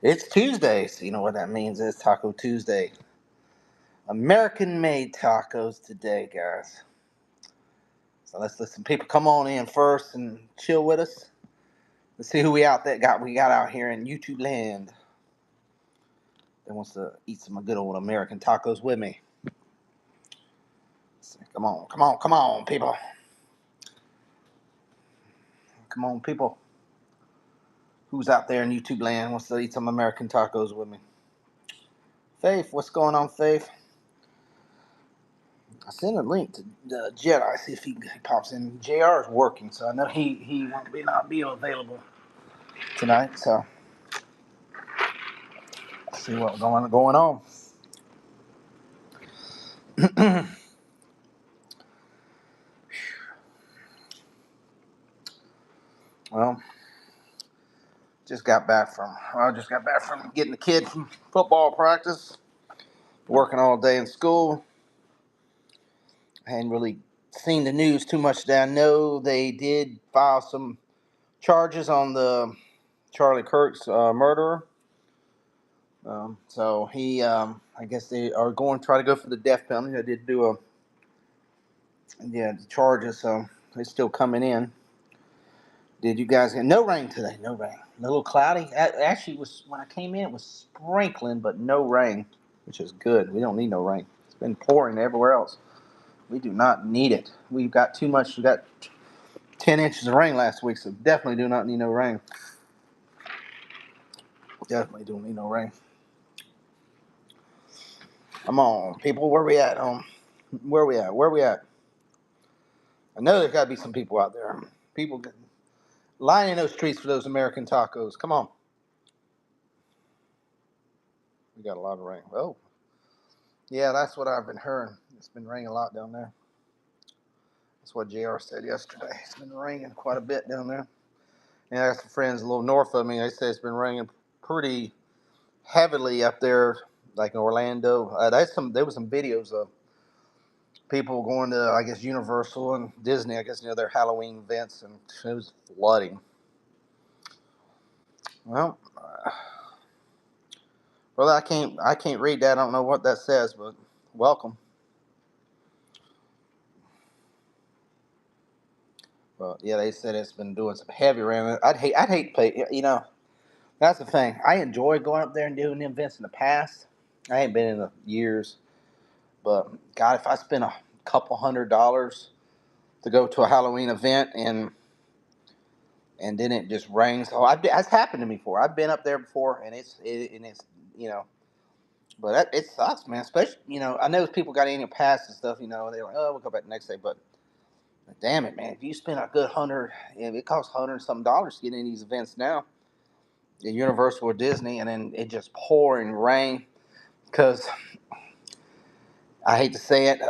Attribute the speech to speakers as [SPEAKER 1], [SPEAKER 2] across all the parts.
[SPEAKER 1] It's Tuesday, so you know what that means. It's Taco Tuesday. American-made tacos today, guys. So let's let some people come on in first and chill with us. Let's see who we got out here in YouTube land that wants to eat some good old American tacos with me. Come on, come on, come on, people. Come on, people. Who's out there in YouTube land wants to eat some American tacos with me? Faith, what's going on, Faith? I sent a link to Jedi. See if he pops in. Jr. is working, so I know he won't not be available tonight. So see what's going on. Well, just got back from getting the kid from football practice. Working all day in school. I hadn't really seen the news too much today. I know they did file some charges on the Charlie Kirk's murderer. So I guess they are going to try to go for the death penalty. They did do the charges, so they're still coming in. Did you guys get no rain today? No rain. A little cloudy. Actually, was when I came in, it was sprinkling, but no rain, which is good. We don't need no rain. It's been pouring everywhere else. We do not need it. We've got too much. We got 10 inches of rain last week, so definitely do not need no rain. Definitely don't need no rain. Come on, people. Where we at? Where we at? Where we at? I know there's got to be some people out there. People lining those streets for those American tacos. Come on. We got a lot of rain. Oh, yeah, that's what I've been hearing. It's been raining a lot down there. That's what JR said yesterday. It's been raining quite a bit down there. And I got some friends a little north of me. They say it's been raining pretty heavily up there, like in Orlando. There was some videos of people going to, I guess, Universal and Disney. I guess their Halloween events, and it was flooding. Well, brother, I can't read that. I don't know what that says, but welcome. But yeah, they said it's been doing some heavy rain. I'd hate to play. That's the thing. I enjoy going up there and doing the events in the past. I ain't been in the years, but God, if I spend a couple $100 to go to a Halloween event and then it just rains, that's happened to me before. I've been up there before, and it's you know, but it sucks, man. Especially I know people got annual pass and stuff. They're like, oh, we'll go back the next day, but damn it, man! If you spend a good hundred, if it costs $100 to get in these events now, at Universal or Disney, and then it just pouring rain. Because I hate to say it,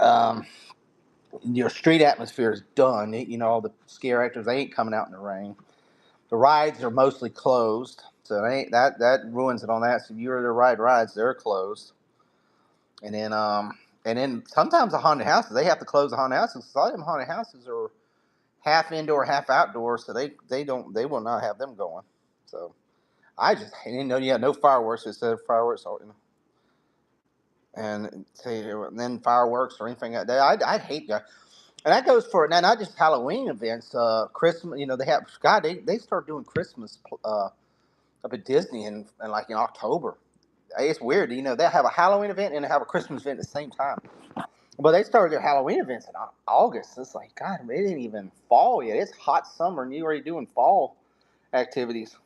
[SPEAKER 1] your street atmosphere is done. All the scare actors, they ain't coming out in the rain. The rides are mostly closed, so that ruins it on that. So if you were to ride rides, they're closed. And then sometimes the haunted houses, they have to close the haunted houses. A lot of them haunted houses are half indoor, half outdoor, so they will not have them going. So I just didn't know you had no fireworks instead of fireworks. And say then fireworks or anything like that. I'd hate that. And that goes for now, not just Halloween events. Christmas, they have God. They start doing Christmas up at Disney and like in October. It's weird. They have a Halloween event and they have a Christmas event at the same time. But they started their Halloween events in August. It's like God, it didn't even fall yet. It's hot summer and you already doing fall activities.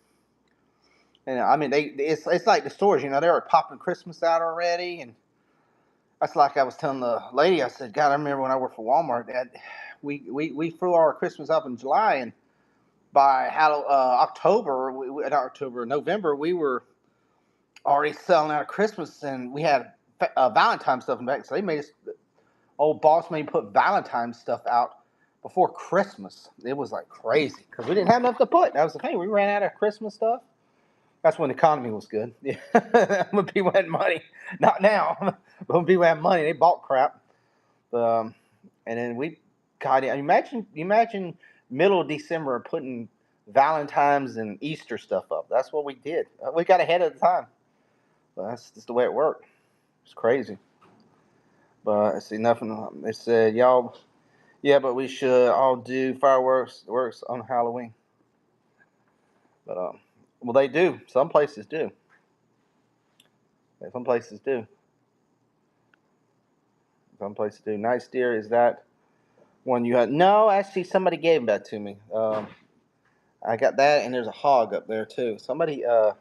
[SPEAKER 1] And I mean, it's like the stores. They were popping Christmas out already, and that's like I was telling the lady. I said, God, I remember when I worked for Walmart that we threw our Christmas up in July, and by November, we were already selling out of Christmas, and we had Valentine's stuff in back. So they made us, old boss made me put Valentine's stuff out before Christmas. It was like crazy because we didn't have enough to put. That was the thing. We ran out of Christmas stuff. That's when the economy was good. Yeah. When people had money. Not now. But when people had money, they bought crap. And then God, imagine middle of December putting Valentine's and Easter stuff up. That's what we did. We got ahead of the time. But that's just the way it worked. It's crazy. But I see nothing. They said, y'all, yeah, but we should all do fireworks works on Halloween. But well, they do. Some places do. Some places do. Some places do. Nice deer, is that one you had? No, actually, somebody gave that to me. I got that, and there's a hog up there too. Somebody I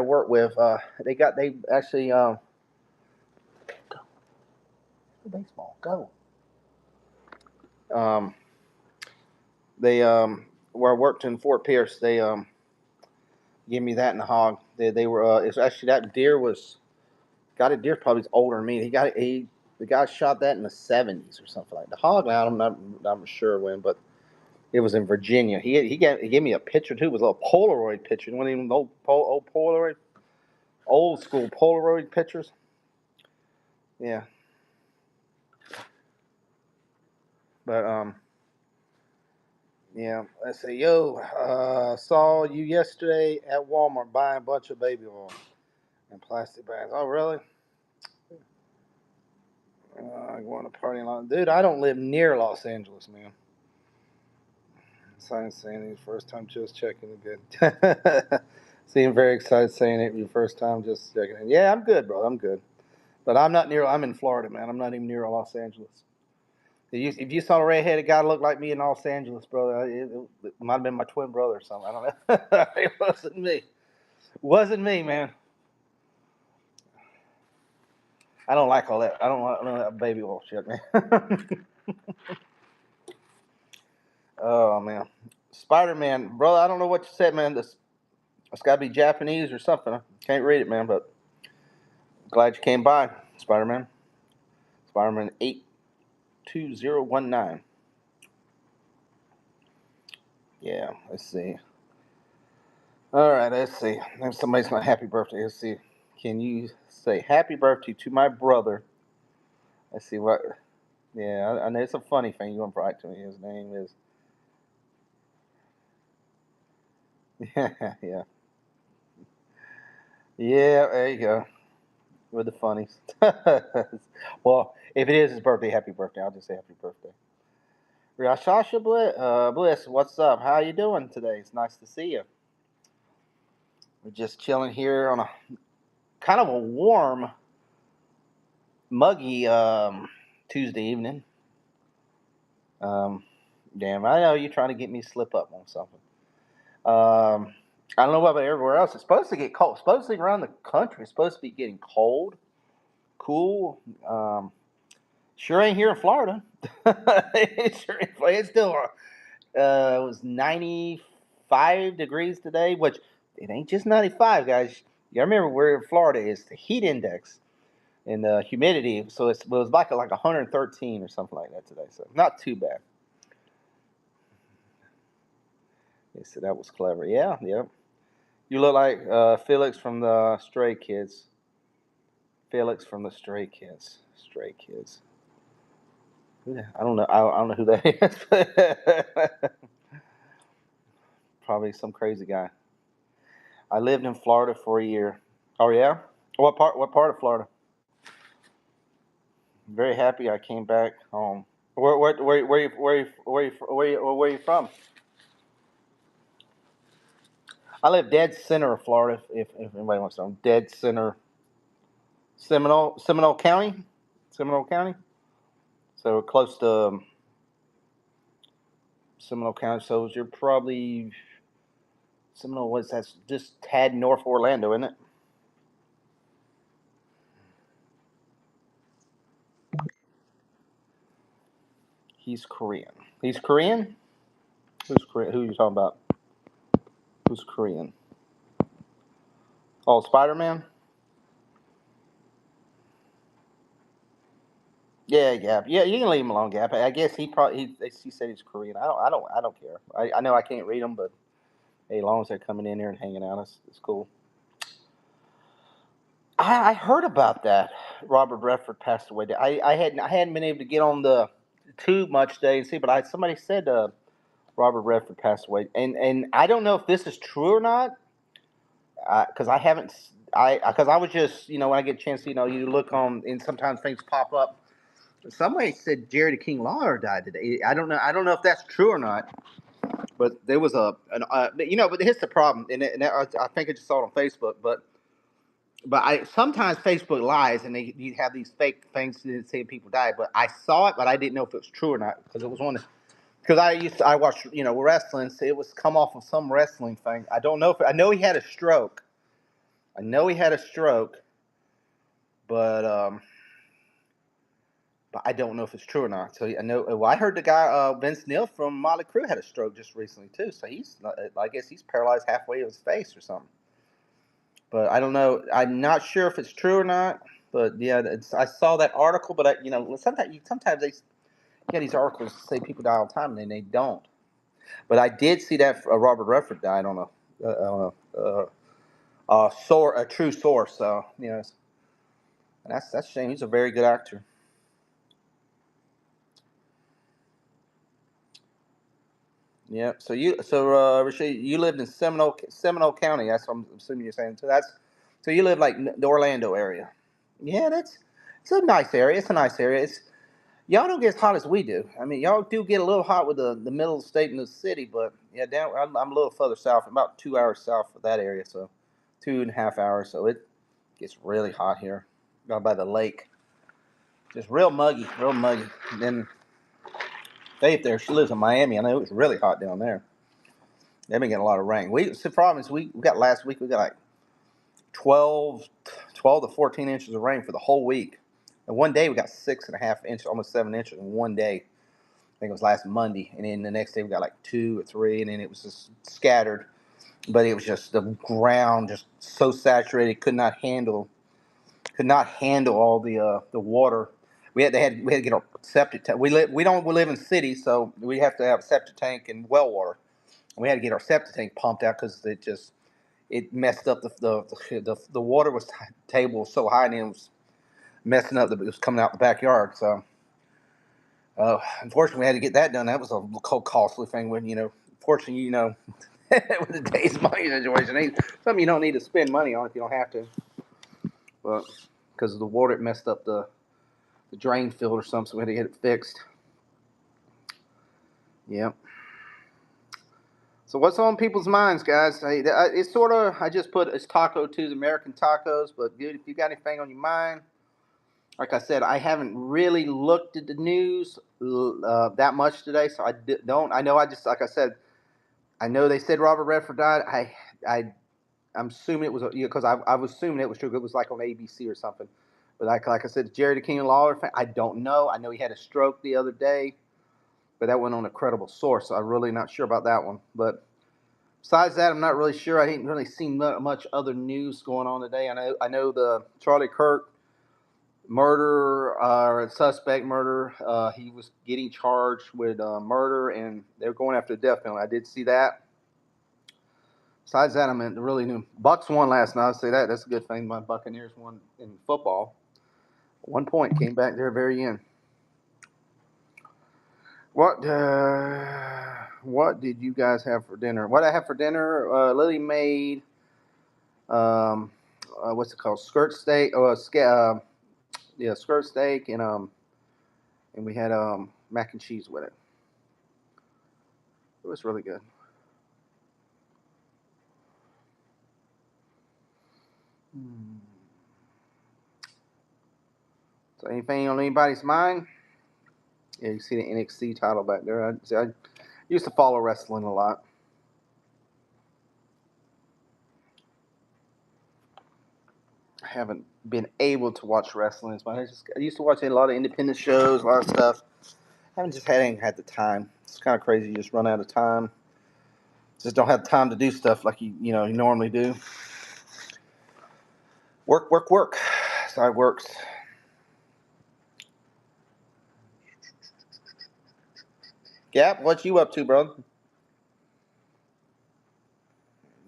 [SPEAKER 1] work with, they actually go baseball go. Um, they where I worked in Fort Pierce, they gave me that and the hog. They were it's actually that deer was got a deer probably older than me. The guy shot that in the 70s or something like that. The hog. Now I'm not sure when, but it was in Virginia. He gave me a picture too. It was a little Polaroid picture. One of them old Polaroid, old school Polaroid pictures. Yeah, but yeah. Let's say, yo, saw you yesterday at Walmart buying a bunch of baby oil in plastic bags. Oh, really? Going to party lot, dude. I don't live near Los Angeles, man. Sign saying it first time just checking it good. Seem very excited saying it your first time just checking it. Yeah, I'm good, bro. I'm good. But I'm not near. I'm in Florida, man. I'm not even near Los Angeles. If you saw a redheaded guy look like me in Los Angeles, brother, it might have been my twin brother or something. I don't know. It wasn't me. Wasn't me, man. I don't like all that. I don't like that baby oil shit, man. Oh man, Spider Man, brother. I don't know what you said, man. It's got to be Japanese or something. I can't read it, man. But glad you came by, Spider Man. Spider Man 82019. Yeah, let's see. All right, let's see. If somebody's my happy birthday. Let's see. Can you say happy birthday to my brother? Let's see what. Yeah, I know it's a funny thing you're going to write to me. His name is. Yeah, yeah. Yeah, there you go. With the funnies. Well, if it is his birthday, happy birthday. I'll just say happy birthday. Rashasha Bliss, what's up? How you doing today? It's nice to see you. We're just chilling here on a kind of a warm, muggy Tuesday evening. Um, Damn, I know you're trying to get me to slip up on something. I don't know about everywhere else. It's supposed to get cold. Supposedly around the country, it's supposed to be getting cold, cool. Sure ain't here in Florida. It's still it was 95 degrees today, which it ain't just 95, guys. You remember where in Florida is the heat index and the humidity, so it was like 113 or something like that today. So not too bad. They said that was clever. Yeah, yeah. You look like Felix from the Stray Kids. Felix from the Stray Kids. Stray Kids. I don't know. I don't know who that is. Probably some crazy guy. I lived in Florida for a year. Oh yeah. What part? What part of Florida? I'm very happy I came back home. Where you from? I live dead center of Florida. If anybody wants to know, dead center, Seminole County, Seminole County. So close to Seminole County. So you're probably Seminole. What's that? Just tad north of Orlando, isn't it? He's Korean. He's Korean. Who's Korean? Who are you talking about? Who's Korean? Oh, Spider Man. Yeah, Gap. Yeah, you can leave him alone, Gap. I guess he said he's Korean. I don't care. I know I can't read them, but hey, as long as they're coming in here and hanging out, it's cool. I heard about that. Robert Redford passed away. I hadn't been able to get on the tube much today and see, but somebody said Robert Redford passed away, and I don't know if this is true or not, because I haven't. Because I was just when I get a chance, you look on and sometimes things pop up. Somebody said Jerry the King Lawler died today. I don't know. I don't know if that's true or not. But there was but here's the problem, and I think I just saw it on Facebook. But I sometimes Facebook lies, and you have these fake things that say people died. But I saw it, but I didn't know if it was true or not because it was one. Because I watched wrestling. So it was come off of some wrestling thing. I don't know if I know he had a stroke. I know he had a stroke, but I don't know if it's true or not. So I know. Well, I heard the guy Vince Neil from Motley Crue had a stroke just recently too. So he's not, I guess he's paralyzed halfway of his face or something. But I don't know. I'm not sure if it's true or not. But yeah, I saw that article. But sometimes they get these articles that say people die all the time and then they don't. But I did see that Robert Redford died on a true source. So and that's a shame. He's a very good actor. Yeah. Rasheed, you lived in Seminole County. That's what I'm assuming you're saying. So you live like the Orlando area. Yeah, it's a nice area. It's a nice area. Y'all don't get as hot as we do. I mean, y'all do get a little hot with the middle of the state and the city, but yeah, down I'm a little further south, about 2 hours south of that area, so 2.5 hours. So it gets really hot here, down by the lake. Just real muggy, real muggy. And then Faith there, she lives in Miami. I know it was really hot down there. They've been getting a lot of rain. The problem is we got last week we got like 12, 12 to 14 inches of rain for the whole week. And one day we got 6.5 inches, almost 7 inches in one day. I think it was last Monday, and then the next day we got like 2 or 3, and then it was just scattered. But it was just the ground just so saturated, could not handle all the water. We had to get our septic tank. We live in cities, so we have to have a septic tank and well water. We had to get our septic tank pumped out because it messed up the water was table was so high and it was messing up. It was coming out the backyard. So unfortunately, we had to get that done. That was a costly thing. Fortunately, with the day's money situation, something you don't need to spend money on if you don't have to. But because of the water, it messed up the drain field or something, so we had to get it fixed. Yep. So what's on people's minds, guys? Hey, it's sort of I just put it's Taco Tuesday, American tacos, but dude, if you got anything on your mind, like I said, I haven't really looked at the news that much today, so don't. I know I just like I said, I know they said Robert Redford died. I'm assuming it was because I was assuming it was true. It was like on ABC or something. But like I said, Jerry the King and Lawler. I don't know. I know he had a stroke the other day, but that went on a credible source. So I'm really not sure about that one. But besides that, I'm not really sure. I didn't really see much other news going on today. I know the Charlie Kirk murder suspect murder. He was getting charged with murder, and they're going after the death penalty. I did see that. Besides that, I mean, really new. Bucks won last night. I'll say that. That's a good thing. My Buccaneers won in football. 1 point came back there at the very end. What did you guys have for dinner? What I have for dinner? Lily made what's it called? Skirt steak. Yeah, skirt steak, and we had mac and cheese with it. It was really good. Hmm. So anything on anybody's mind? Yeah, you see the NXT title back there. I used to follow wrestling a lot. I haven't been able to watch wrestling as much. I used to watch a lot of independent shows, a lot of stuff. I haven't just ain't had the time. It's kind of crazy. You just run out of time. Just don't have time to do stuff like you normally do. Work, work, work. That's how it works. Gap, what you up to, bro?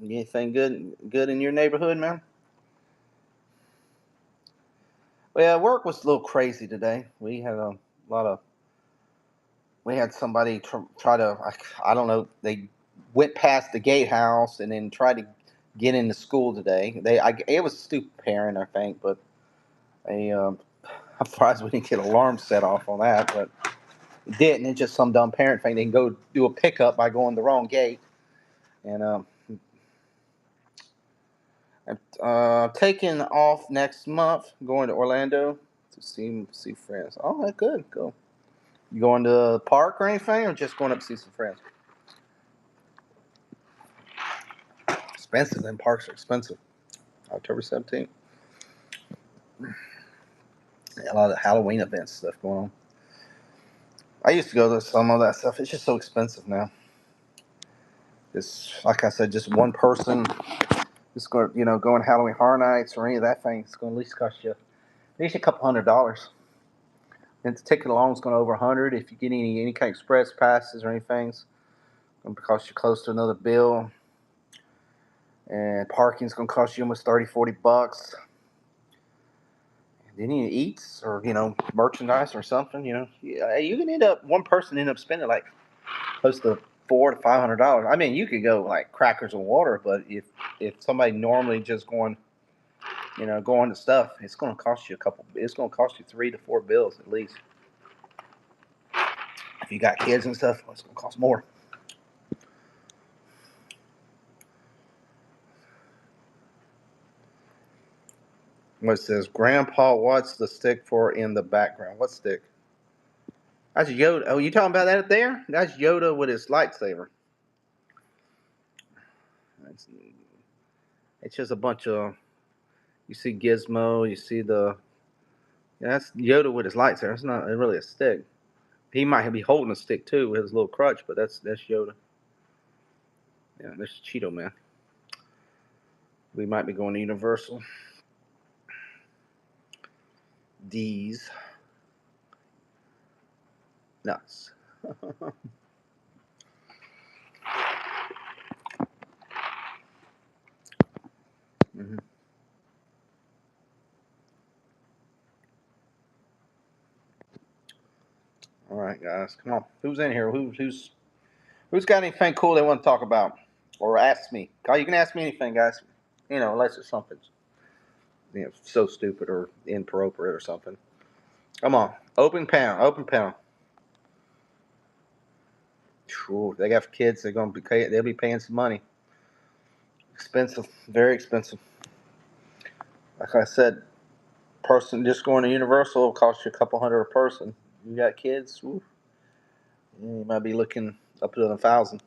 [SPEAKER 1] Anything good in your neighborhood, man? Well, work was a little crazy today. We had a lot of we had somebody try to, I don't know, they went past the gatehouse and then tried to get into school today. It was a stupid parent, I think, but they, I'm surprised we didn't get alarm set off on that, but it didn't. It's just some dumb parent thing. They can go do a pickup by going the wrong gate. And I'm taking off next month, going to Orlando to see friends. Oh, that's good. Go. You going to the park or anything, or just going up to see some friends? Expensive. Then parks are expensive. October 17th. Yeah, a lot of Halloween events stuff going on. I used to go to some of that stuff. It's just so expensive now. It's like I said, just one person. Just going Halloween Horror Nights or any of that thing. It's going to at least cost you at least a couple $100. And the ticket alone is going to over 100. If you get any kind of express passes or anything, it's going to cost you close to another bill. And parking's going to cost you almost $30-40. Then you eats or merchandise or something. You can one person end up spending like close to $400 to $500. I mean, you could go like crackers and water, but if somebody normally just going to stuff, it's going to cost you It's going to cost you $3 to $4 at least. If you got kids and stuff, it's going to cost more. What says, Grandpa, what's the stick for in the background? What stick? That's Yoda. Oh, you talking about that there? That's Yoda with his lightsaber. It's just a bunch of. You see Gizmo. You see that's Yoda with his lightsaber. It's not really a stick. He might be holding a stick too with his little crutch, but that's Yoda. Yeah, there's Cheeto Man. We might be going to Universal. D's nuts. Mm-hmm. All right, guys, come on. Who's in here? Who's got anything cool they want to talk about or ask me? You can ask me anything, guys. Unless it's something so stupid or inappropriate or something. Come on, open panel, open panel. Ooh, they got kids. They'll be paying some money. Expensive, very expensive. Like I said, person just going to Universal will cost you a couple hundred a person. You got kids, ooh, you might be looking up to 1,000.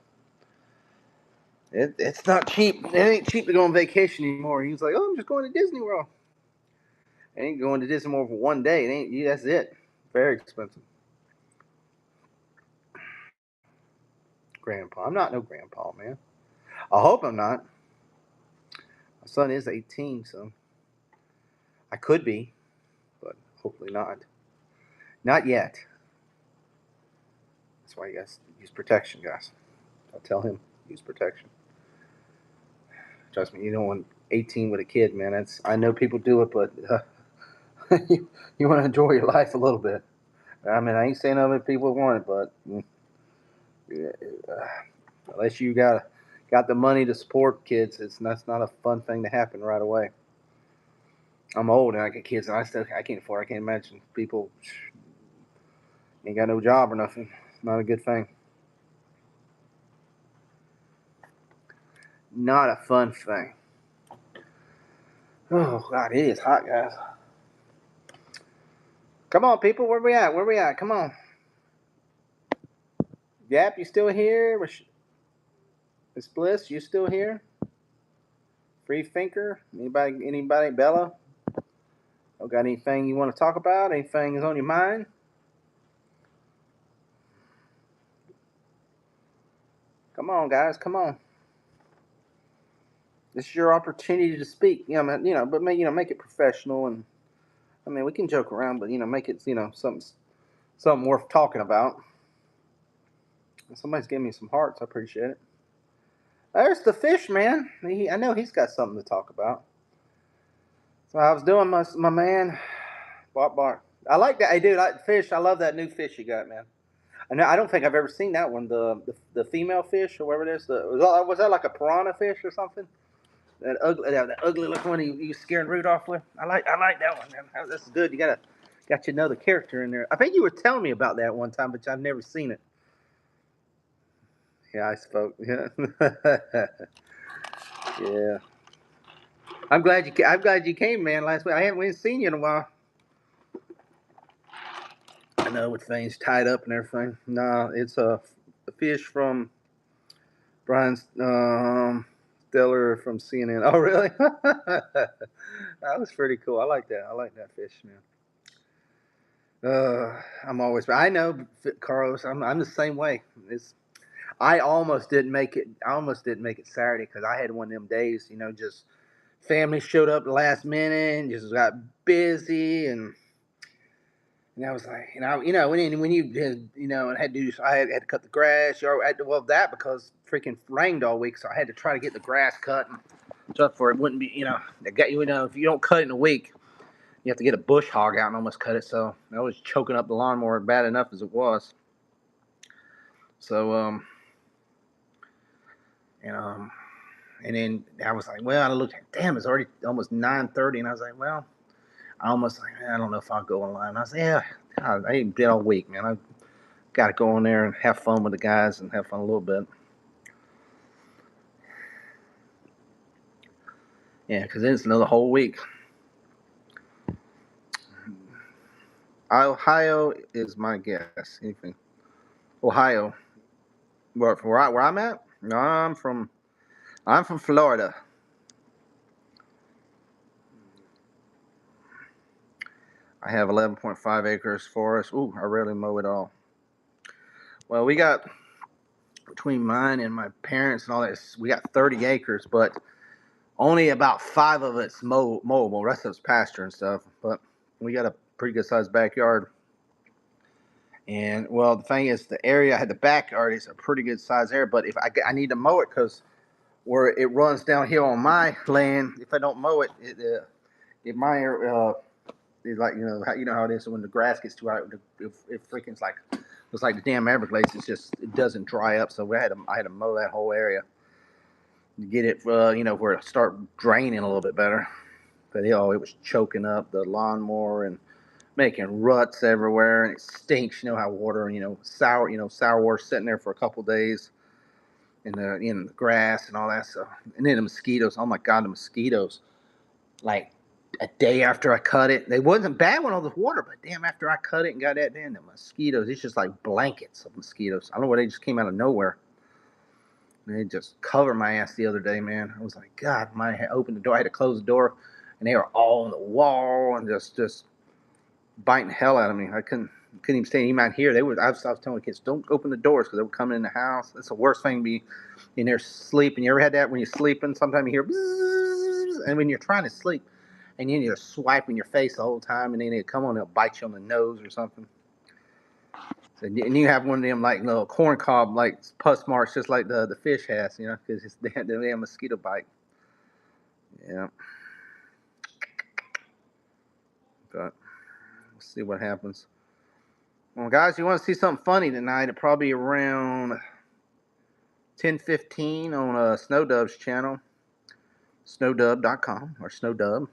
[SPEAKER 1] It's not cheap. It ain't cheap to go on vacation anymore. He was like, "Oh, I'm just going to Disney World." I ain't going to Disney World for one day. It ain't. That's it. Very expensive. Grandpa. I'm not no grandpa, man. I hope I'm not. My son is 18, so I could be, but hopefully not. Not yet. That's why you guys use protection, guys. I'll tell him use protection. Trust me, you don't want 18 with a kid, man. I know people do it, but you want to enjoy your life a little bit. I mean, I ain't saying other people want it, but unless you got the money to support kids, that's not a fun thing to happen right away. I'm old and I get kids, and I can't afford. I can't imagine people ain't got no job or nothing. It's not a good thing. Not a fun thing. Oh God, it is hot, guys. Come on, people. Where we at? Where we at? Come on. Yap, you still here? Miss Bliss, you still here? Free thinker? Anybody? Bella? Oh, got anything you want to talk about? Anything is on your mind? Come on, guys. Come on. This is your opportunity to speak. But make it professional, and I mean, we can joke around, but make it something worth talking about. Somebody's giving me some hearts. I appreciate it. There's the fish man. I know he's got something to talk about. So I was doing my man. Bark bark. I like that. I do like fish. I love that new fish you got, man. And I don't think I've ever seen that one. The female fish or whatever it is. Was that like a piranha fish or something? That ugly looking one you scaring Rudolph with. I like that one. Man. That's good. Got you another character in there. I think you were telling me about that one time, but I've never seen it. Yeah, I spoke. Yeah, yeah. I'm glad you came, man. Last week we haven't seen you in a while. I know with things tied up and everything. No, it's a fish from Brian Steller from CNN. Oh, really? That was pretty cool. I like that. I like that fish, man. I'm always. I know, Carlos. I'm the same way. It's. I almost didn't make it. I almost didn't make it Saturday because I had one of them days. Just family showed up the last minute and just got busy and I was like, when you and had to do, I had to cut the grass. Well, that because freaking rained all week, so I had to try to get the grass cut and stuff for it wouldn't be, they got if you don't cut it in a week, you have to get a bush hog out and almost cut it. So I was choking up the lawnmower bad enough as it was. So and and then I was like, well, I looked, damn, it's already almost 9:30, and I was like, well, I almost like, I don't know if I'll go online. And I said, yeah, God, I ain't been all week, man. I got to go in there and have fun with the guys and have fun a little bit. Yeah, because then it's another whole week. Ohio is my guess. Anything? Ohio, where I'm at? No, I'm from Florida. I have 11.5 acres forest. Ooh, I rarely mow it all. Well, we got between mine and my parents and all that, we got 30 acres, but only about 5 of it's mowable. The rest of it's pasture and stuff. But we got a pretty good sized backyard. And well, the thing is, the area I had the backyard is a pretty good sized area. But if I need to mow it because where it runs downhill on my land, if I don't mow it, it might it's like how it is when the grass gets too high. It freaking's like it's like the damn Everglades. It doesn't dry up. So I had to mow that whole area to get it where it start draining a little bit better. But it was choking up the lawnmower and making ruts everywhere, and it stinks. You know how water, sour water sitting there for a couple of days in the grass and all that stuff. And then the mosquitoes. Oh my God, the mosquitoes! Like a day after I cut it, they wasn't bad when all the water, but damn, after I cut it and got that, damn, the mosquitoes. It's just like blankets of mosquitoes. I don't know where they just came out of nowhere. And they just covered my ass the other day, man. I was like, God, I had opened the door. I had to close the door, and they were all on the wall and just biting the hell out of me. I couldn't even stay even out here. I was telling the kids, don't open the doors because they were coming in the house. That's the worst thing to be in there sleeping. You ever had that when you're sleeping? Sometimes you hear bzzz, and when you're trying to sleep, and then you're swiping your face the whole time, and then they come on, they'll bite you on the nose or something. So, and you have one of them like little corn cob like pus marks, just like the fish has, because they have mosquito bite. Yeah, but we'll see what happens. Well, guys, you want to see something funny tonight? It probably around 10:15 on Snowdub's channel, snowdub.com or Snowdub.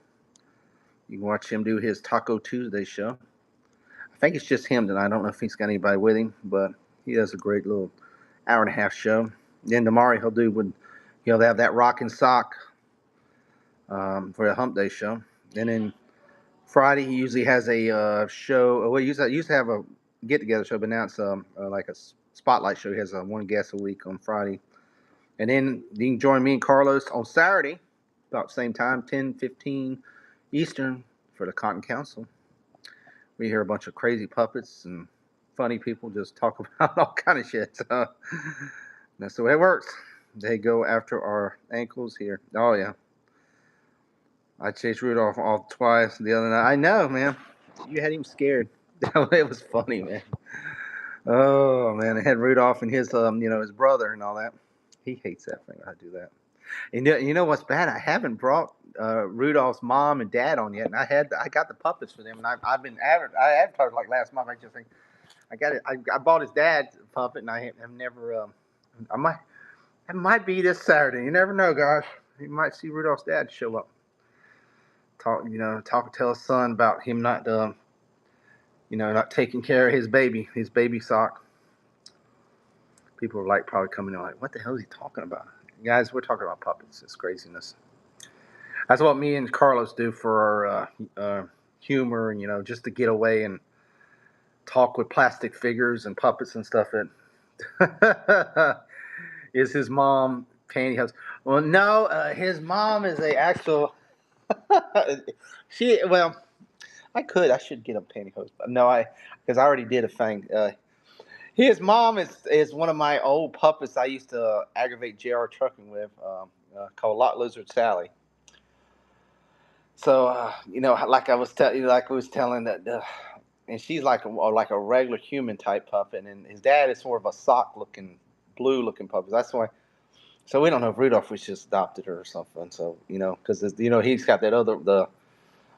[SPEAKER 1] You can watch him do his Taco Tuesday show. I think it's just him tonight. I don't know if he's got anybody with him, but he does a great little hour and a half show. Then tomorrow he'll have that rock and sock for the Hump Day show. And then Friday he usually has a show. Well, he used to have a get together show, but now it's like a spotlight show. He has one guest a week on Friday. And then you can join me and Carlos on Saturday, about the same time, 10:15 Eastern, for the Cotton Council. We hear a bunch of crazy puppets and funny people just talk about all kind of shit. So that's the way it works. They go after our ankles here. Oh yeah, I chased Rudolph off twice the other night. I know, man. You had him scared. It was funny, man. Oh man, they had Rudolph and his brother and all that. He hates that thing. I do that. And you know what's bad? I haven't brought Rudolph's mom and dad on yet, and I got the puppets for them, and I advertised like last month. I just think I got it. I bought his dad's puppet, and I have never. I might. It might be this Saturday. You never know, guys. You might see Rudolph's dad show up. Tell his son about him not, not taking care of his baby sock. People are like probably coming in like, what the hell is he talking about? Guys, we're talking about puppets. It's craziness. That's what me and Carlos do for our humor, and just to get away and talk with plastic figures and puppets and stuff. Is his mom pantyhose? Well, no, his mom is a actual. Well, I should get him pantyhose, but no, because I already did a thing. His mom is one of my old puppets I used to aggravate JR Trucking with, called Lot Lizard Sally. So like I was telling that, and she's like a regular human type puppet, and his dad is sort of a sock looking, blue looking puppet. That's why. So we don't know if Rudolph was just adopted her or something. So because he's got that the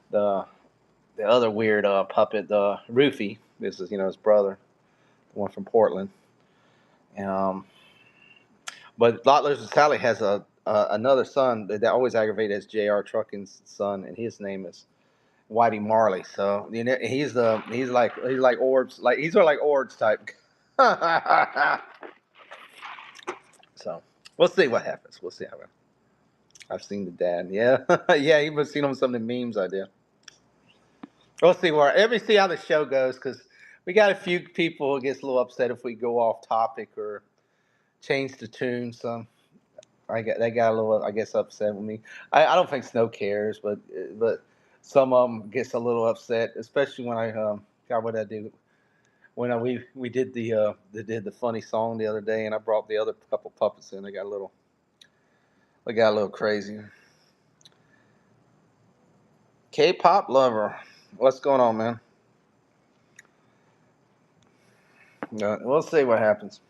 [SPEAKER 1] the other weird puppet, the Roofy. This is his brother, the one from Portland. Um, but Lot Lizard Sally has another son that always aggravated as J.R. Trucking's son, and his name is Whitey Marley. So he's like Orbs, like he's sort of like Orbs type. So we'll see what happens. We'll see how. I've seen the dad. Yeah, yeah. You've seen him on some of the memes I did. We'll see let me see how the show goes, because we got a few people who gets a little upset if we go off topic or change the tune. So they got a little, I guess, upset with me. I don't think Snow cares, but some of them gets a little upset, especially when God, what did I do? When we did the funny song the other day, and I brought the other couple puppets in. They got a little crazy. K-pop lover, what's going on, man? We'll see what happens.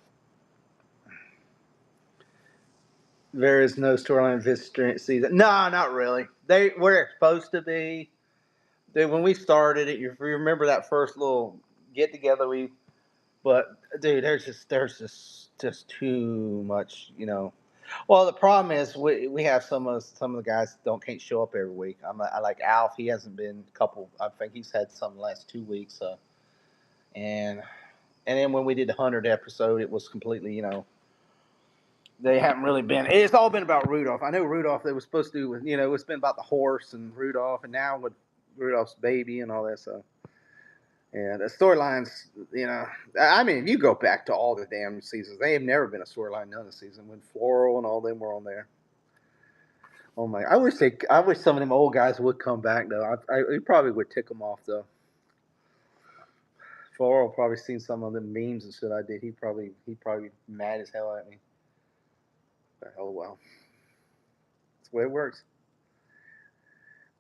[SPEAKER 1] There is no storyline this season. No, not really. They were supposed to be. When we started it, if you remember that first little get together, but dude, there's just too much. Well, the problem is we have some of the guys can't show up every week. I like Alf. He hasn't been a couple. I think he's had some the last 2 weeks. And then when we did the 100th episode, it was completely they haven't really been. It's all been about Rudolph. I know Rudolph. They were supposed to do. It's been about the horse and Rudolph, and now with Rudolph's baby and all that stuff. Yeah, the storylines. I mean, if you go back to all the damn seasons, they have never been a storyline none of the season when Floral and all them were on there. Oh my! I wish some of them old guys would come back though. It probably would tick them off though. Floral probably seen some of the memes and shit I did. He probably mad as hell at me. But oh well, that's the way it works.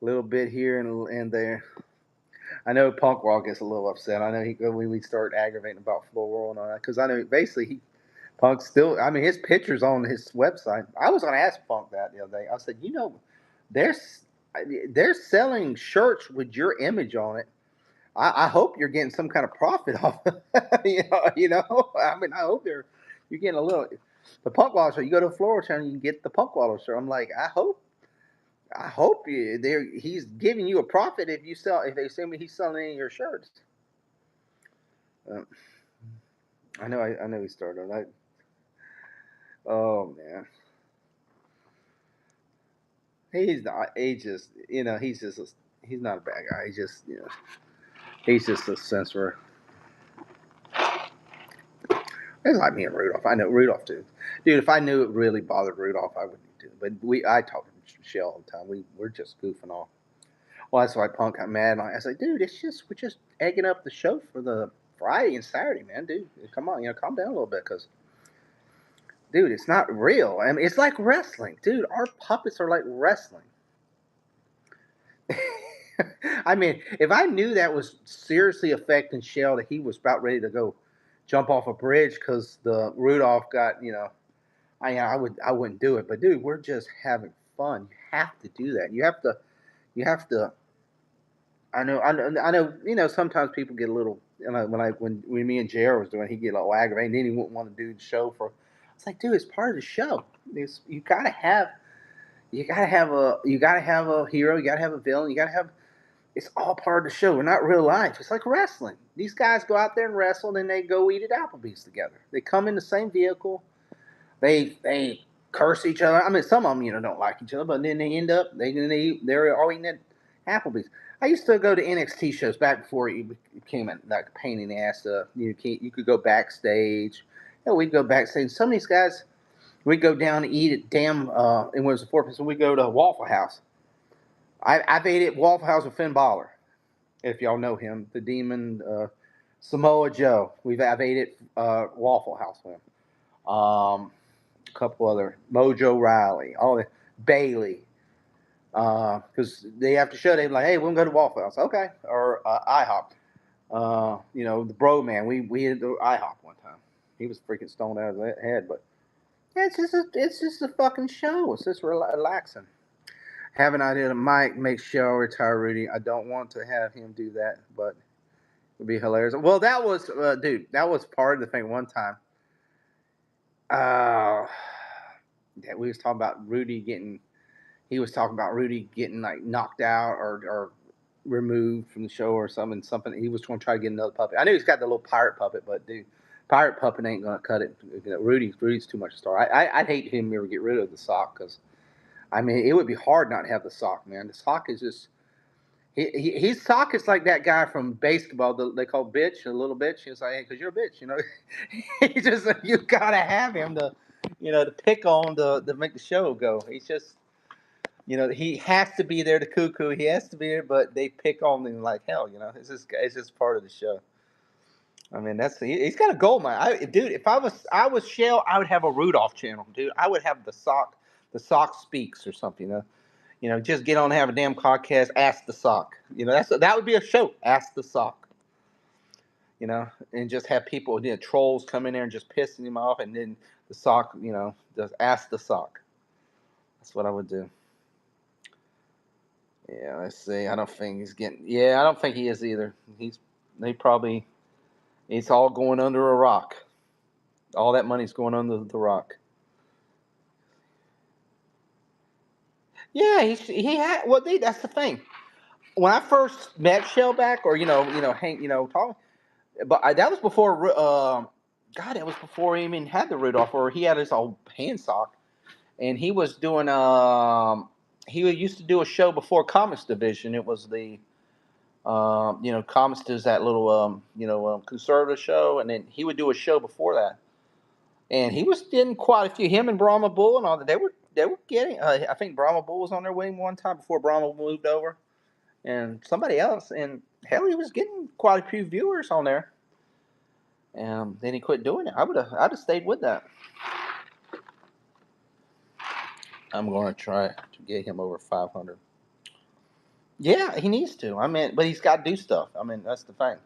[SPEAKER 1] A little bit here and there. I know Punkwall gets a little upset. I know we start aggravating about Floral and all that, because I know basically Punk still. I mean, his pictures on his website. I was going to ask Punk that the other day. I said, they're they're selling shirts with your image on it. I hope you're getting some kind of profit off. I mean, I hope you're getting a little. The Punk Waller shirt. You go to the Floral channel, you can get the Punk Waller shirt. I'm like, I hope he's giving you a profit if they send me he's selling any of your shirts. Uh, I know he started. Oh man, he's not. He's not a bad guy. He's just a censor. It's like me and Rudolph. I know Rudolph too, dude. If I knew it really bothered Rudolph, I wouldn't do it. But I talk to Shell all the time. We're just goofing off. Well, that's why Punk got mad. I was like, dude, we're just egging up the show for the Friday and Saturday, man. Dude, come on, calm down a little bit, because, dude, it's not real. I mean, it's like wrestling, dude. Our puppets are like wrestling. I mean, if I knew that was seriously affecting Shell, that he was about ready to go jump off a bridge because the Rudolph got, I wouldn't do it. But dude, we're just having fun. You have to do that. You have to. I know. Sometimes people get a little when me and JR was doing, he'd get a little aggravated. And then he wouldn't want to do the show for. It's like, dude, it's part of the show. You gotta have you gotta have a hero. You gotta have a villain. You gotta have. It's all part of the show. We're not real life. It's like wrestling. These guys go out there and wrestle, and then they go eat at Applebee's together. They come in the same vehicle. They curse each other. I mean, some of them don't like each other, but then they end up they're all eating at Applebee's. I used to go to NXT shows back before it became like a pain in the ass. You could go backstage. We'd go backstage. Some of these guys, we'd go down to eat at it was the 4th. So we go to Waffle House. I've ate at Waffle House with Finn Balor, if y'all know him, the Demon, Samoa Joe. I've ate at Waffle House with him. A couple other Mojo Riley, all the Bailey, because they after show they're like, hey, we're gonna go to Waffle House, okay, or IHOP. The Bro Man, we had the IHOP one time. He was freaking stoned out of his head, but it's just a fucking show. It's just relaxing. Have an idea that Mike makes Shell retire Rudy. I don't want to have him do that, but it would be hilarious. Well, that was, dude, that was part of the thing one time. Yeah, we was talking about he was talking about Rudy getting like knocked out or removed from the show or something. He was going to try to get another puppet. I knew he's got the little pirate puppet, but dude, pirate puppet ain't going to cut it. Rudy's too much a star. I'd hate him ever get rid of the sock because, I mean, it would be hard not to have the sock, man. The sock is just his sock is like that guy from basketball. They call bitch a little bitch. He's like, hey, because you're a bitch, He just you gotta have him to pick on to make the show go. He's just he has to be there to cuckoo. He has to be there, but they pick on him like hell. It's just part of the show. I mean, he's got a gold mine. Dude, if I was Shell, I would have a Rudolph channel, dude. I would have the sock speaks or something. Just get on and have a damn podcast. Ask the sock. That would be a show. Ask the sock. And just have people, trolls come in there and just pissing him off, and then the sock, just ask the sock. That's what I would do. Yeah, let's see. I don't think he's getting. Yeah, I don't think he is either. It's all going under a rock. All that money's going under the rock. Yeah, he had. Well, that's the thing. When I first met Shellback, or Hank, talking, but that was before. God, that was before he even had the Rudolph, or he had his old hand sock, and he was doing. He used to do a show before Comics Division. It was the. Comics does that little, conservative show, and then he would do a show before that, and he was getting quite a few. Him and Brahma Bull and all that. They were getting. I think Brahma Bull was on their wing one time before Brahma moved over, and somebody else, and hell, he was getting quite a few viewers on there. And then he quit doing it. I'd have stayed with that. I'm going to try to get him over 500. Yeah, he needs to. I mean, but he's got to do stuff. I mean, that's the thing.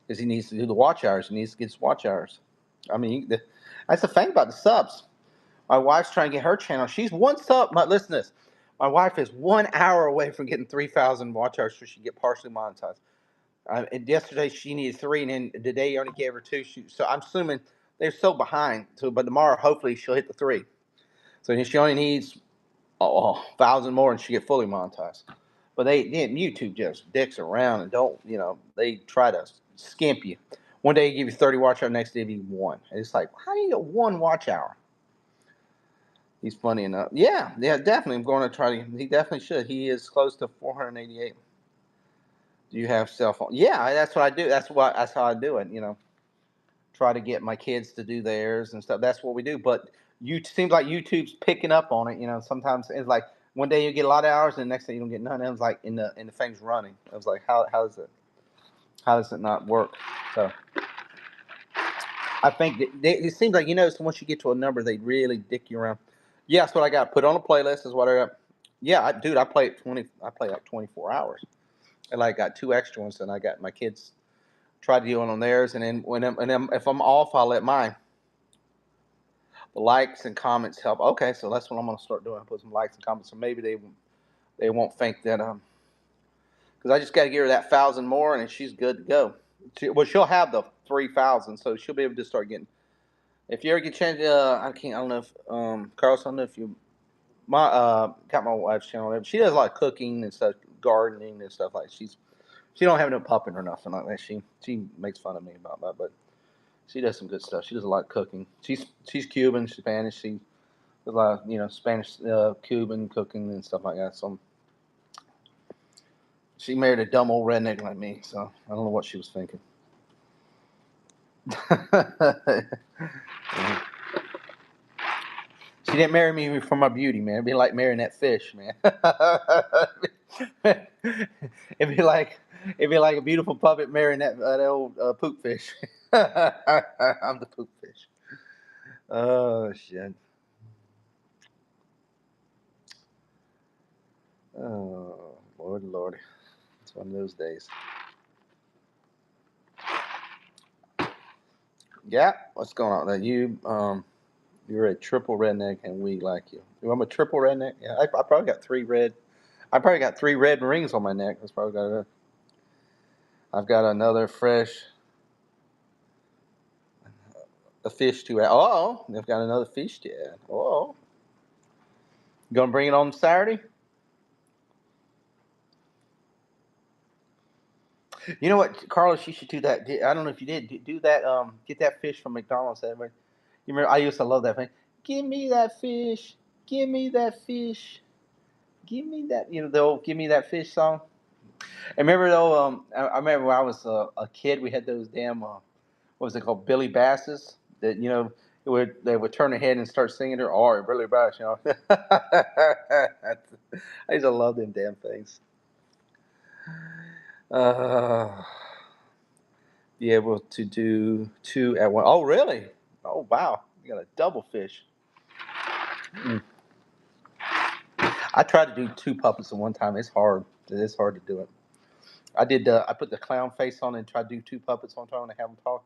[SPEAKER 1] Because he needs to do the watch hours. He needs to get his watch hours. I mean, that's the thing about the subs. My wife's trying to get her channel. She's one sub. Listen to this. My wife is 1 hour away from getting 3,000 watch hours so she can get partially monetized. And yesterday she needed 3, and then today only gave her 2. So I'm assuming they're so behind. But tomorrow, hopefully, she'll hit the 3. So she only needs 1,000 more, and she get fully monetized. But YouTube just dicks around and don't, they try to skimp you. One day they give you 30 watch hours, next day they give you 1. And it's like, how do you get 1 watch hour? He's funny enough. Yeah, definitely. I'm going to try to. He definitely should. He is close to 488. Do you have cell phone? Yeah, that's what I do. That's how I do it. Try to get my kids to do theirs and stuff. That's what we do. But seems like YouTube's picking up on it. Sometimes it's like one day you get a lot of hours, and the next day you don't get none. It was like in the thing's running. I was like, how does it not work? So I think it seems like so once you get to a number, they really dick you around. Yeah, that's what I got. Put on a playlist is what I got. Yeah, I play 20. I play like 24 hours, and I got 2 extra ones, and I got my kids try to do it on theirs, and then if I'm off, I'll let mine. The likes and comments help. Okay, so that's what I'm gonna start doing. Put some likes and comments, so maybe they won't think that because I just got to give her that 1,000 more, and she's good to go. She'll have the 3,000, so she'll be able to start getting. If you ever get a chance, I can't. I don't know if Carlos. I don't know if you got my wife's channel there. She does a lot of cooking and stuff, gardening and stuff like. She don't have no puppet or nothing like that. She makes fun of me about that, but she does some good stuff. She does a lot of cooking. She's Cuban, Spanish. She does a lot of Spanish, Cuban cooking and stuff like that. So she married a dumb old redneck like me. So I don't know what she was thinking. She didn't marry me for my beauty, man. It'd be like marrying that fish, man. it'd be like it'd be like a beautiful puppet marrying that old poop fish. I'm the poop fish. Oh shit. Oh Lord, Lord. It's one of those days. Yeah, what's going on? That you're a triple redneck, and we like you. I'm a triple redneck. Yeah, I probably got three red. I probably got three red rings on my neck. That's probably got it. I've got another fresh a fish to add. Oh, they've got another fish to add. Oh, you gonna bring it on Saturday? You know what, Carlos? You should do that. I don't know if you did do that. Get that fish from McDonald's. That way. You remember? I used to love that thing. Give me that fish. Give me that fish. Give me that. The old "Give Me That Fish" song. And remember though, I remember when I was a kid, we had those damn what was it called, Billy Basses that they would turn their head and start singing their "Oh, Billy Bass," I used to love them damn things. Uh, be able to do two at one. Oh, really? Oh, wow! You got a double fish. Mm. I tried to do two puppets at one time. It's hard. It's hard to do it. I did. I put the clown face on and tried to do two puppets one time and have them talk.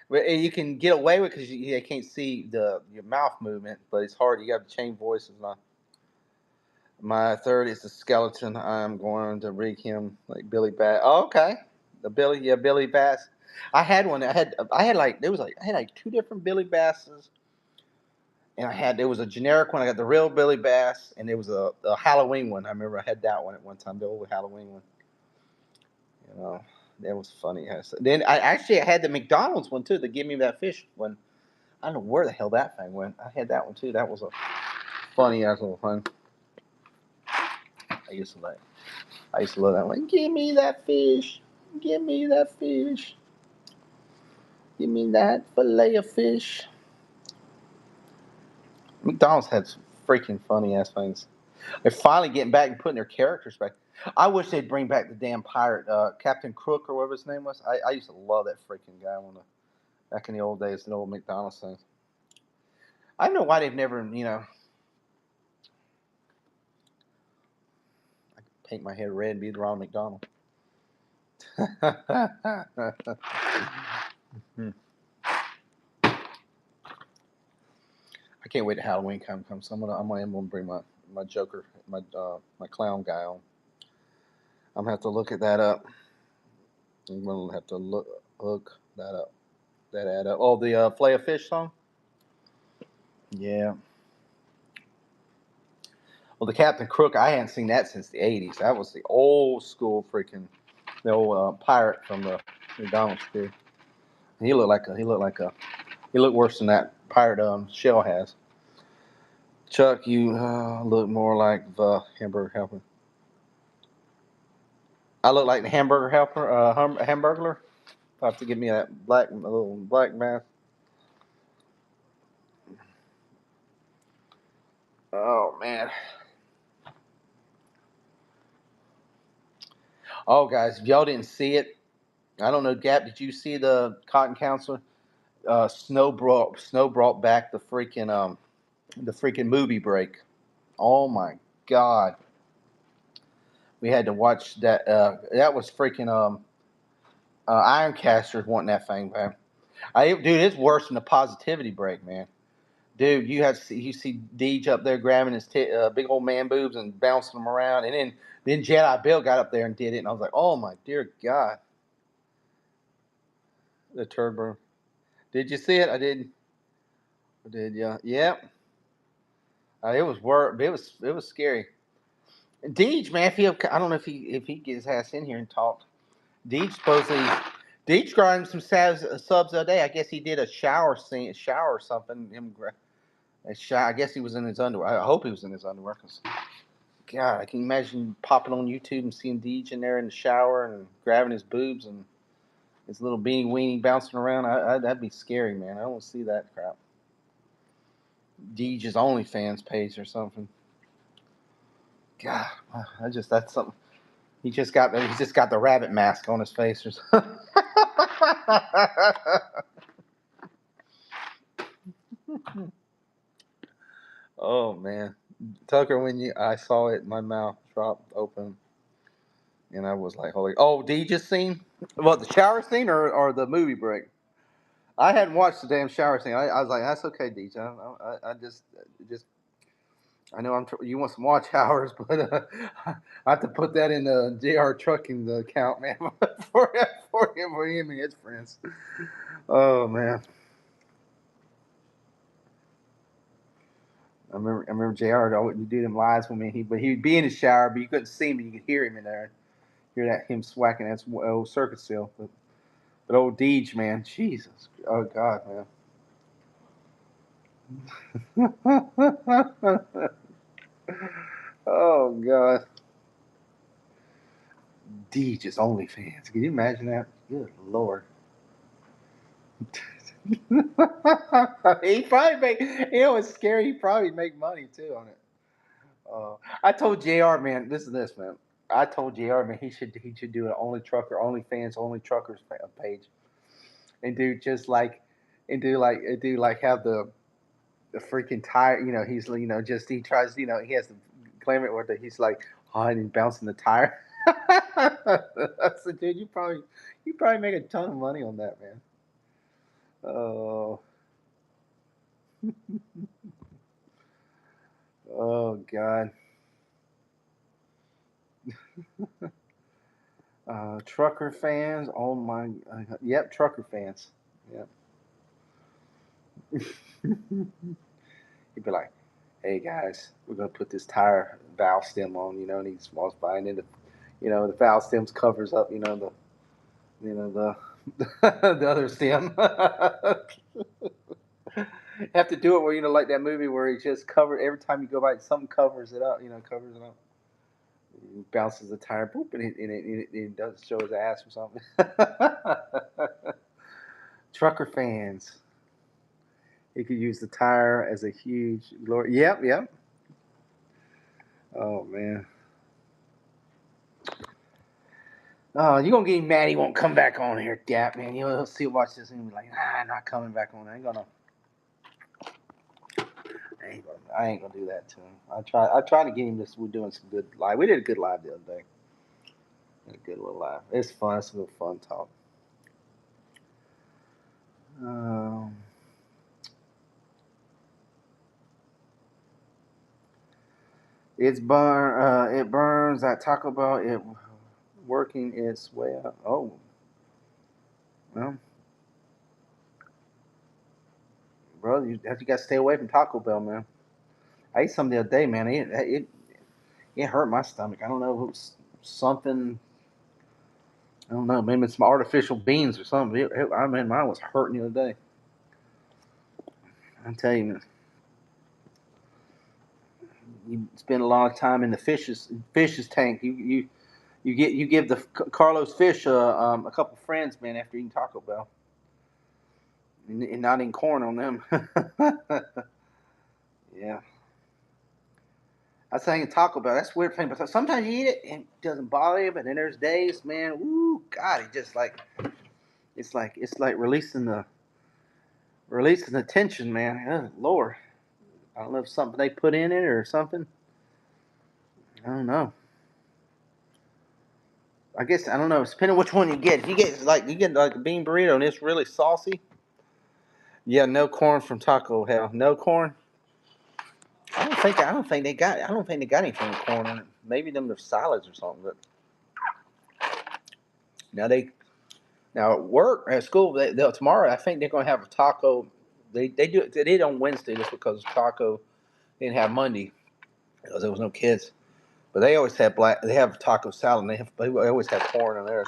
[SPEAKER 1] But you can get away with because they can't see your mouth movement, but it's hard. You got to change voices. My third is the skeleton. I'm going to rig him like Billy Bass. Oh, okay, Billy Bass. I had one. I had like there was like I had like two different Billy Basses, and there was a generic one. I got the real Billy Bass, and there was a Halloween one. I remember I had that one at one time, the old Halloween one. You know, that was funny. Then I had the McDonald's one too. The Give Me That Fish one. I don't know where the hell that thing went. I had that one too. That was a funny ass little thing. I used to like. I used to love that one. Give me that fish. Give me that fish. Give me that fillet of fish. McDonald's had some freaking funny ass things. They're finally getting back and putting their characters back. I wish they'd bring back the damn pirate, Captain Crook or whatever his name was. I used to love that freaking guy back in the old days, the old McDonald's things. I don't know why they've never, I could paint my head red and be the Ronald McDonald. Hmm. I can't wait to Halloween comes. I'm gonna bring my Joker, my clown guy on. I'm gonna have to look at that up. I'm gonna have to look that up. That add up. Oh, the Flay of Fish song. Yeah. Well, the Captain Crook, I hadn't seen that since the '80s. That was the old school freaking the old pirate from the McDonald's crew. He looked worse than that pirate Shell has. Chuck, you look more like the hamburger helper. I look like the hamburger helper, hamburglar. I have to give me that a little black mask. Oh man. Oh guys, if y'all didn't see it, I don't know, Gap. Did you see the Cotton Council? Snow brought back the freaking movie break. Oh my god, we had to watch that. That was freaking Ironcasters wanting that thing back. Dude, it's worse than the positivity break, man. Dude, you see Deej up there grabbing his big old man boobs and bouncing them around, and then Jedi Bill got up there and did it, and I was like, oh my dear God. The turbo. Did you see it? I didn't. Did you? Yep. It was scary. Deej, man, I don't know if he gets his ass in here and talked. Deej supposedly Deej got him some subs the other day. I guess he did a shower or something. I guess he was in his underwear. I hope he was in his underwear. Cause God, I can imagine popping on YouTube and seeing Deej in there in the shower and grabbing his boobs and his little beanie weenie bouncing around. That'd be scary, man. I don't want to see that crap. Deej's OnlyFans page or something. God, that's something. He's just got the rabbit mask on his face or something. Oh man, Tucker, I saw it, my mouth dropped open, and I was like, "Holy!" Oh, did you just seen what the shower scene or the movie break? I hadn't watched the damn shower scene. I was like, "That's okay, DJ. I just I know you want some watch hours, but I have to put that in the JR Trucking the account, man, for him and his friends. Oh man, I remember JR. You do them lives with me. But he'd be in the shower, but you couldn't see him, but you could hear him in there. Hear that him swacking that old circuit seal. But old Deej, man, Jesus, oh God, man. Oh God, Deej is OnlyFans. Can you imagine that? Good Lord. He probably make. You know, it's scary. He probably make money too on it. I told Jr. Man, listen to this, man. I told Jr. Man he should do an only fans, only truckers page, and do like have the freaking tire. You know, he's just he tries. He has to claim it where he's like and bouncing the tire. I said, dude, you probably make a ton of money on that, man. Oh, oh God. Trucker fans. Oh my. Yep, trucker fans. Yep. He'd be like, "Hey guys, we're gonna put this tire valve stem on," and he just walks by, and then the valve stems covers up, the the other stem. Have to do it where like that movie where he just covered every time you go by, something covers it up, covers it up. He bounces the tire, boop, and it does show his ass or something. Trucker fans. He could use the tire as a huge glory. Yep, yep. Oh man. Oh, you gonna get him mad? He won't come back on here, Gap man. He'll see watch this and be like, not coming back on. I ain't gonna do that to him. I try to get him this. We're doing some good live. We did a good live the other day. Did a good little live. It's fun. It's a little fun talk. Um, it burns at Taco Bell. It working its way up. Oh, well, bro, you got to stay away from Taco Bell, man. I ate some the other day, man. It hurt my stomach. I don't know if it was something. I don't know. Maybe it's some artificial beans or something. I mean, mine was hurting the other day. I tell you, man, you spend a lot of time in the fishes tank. You give the Carlos Fish a couple friends, man, after eating Taco Bell, and not eating corn on them. Yeah. I was saying Taco Bell. That's a weird thing, but sometimes you eat it and it doesn't bother you. But then there's days, man. Woo, God, it just like it's like releasing the tension, man. Oh, Lord, I don't know if something they put in it or something. I don't know. I guess I don't know. It's depending on which one you get. If you get like a bean burrito and it's really saucy, yeah, no corn from Taco Hell. No corn. I don't think they got anything with corn in it. Maybe them are salads or something. But now Now at work, at school, tomorrow I think they're going to have a taco. They do they did on Wednesday just because taco they didn't have Monday because there was no kids. But they always have They have taco salad. And they always have corn in there.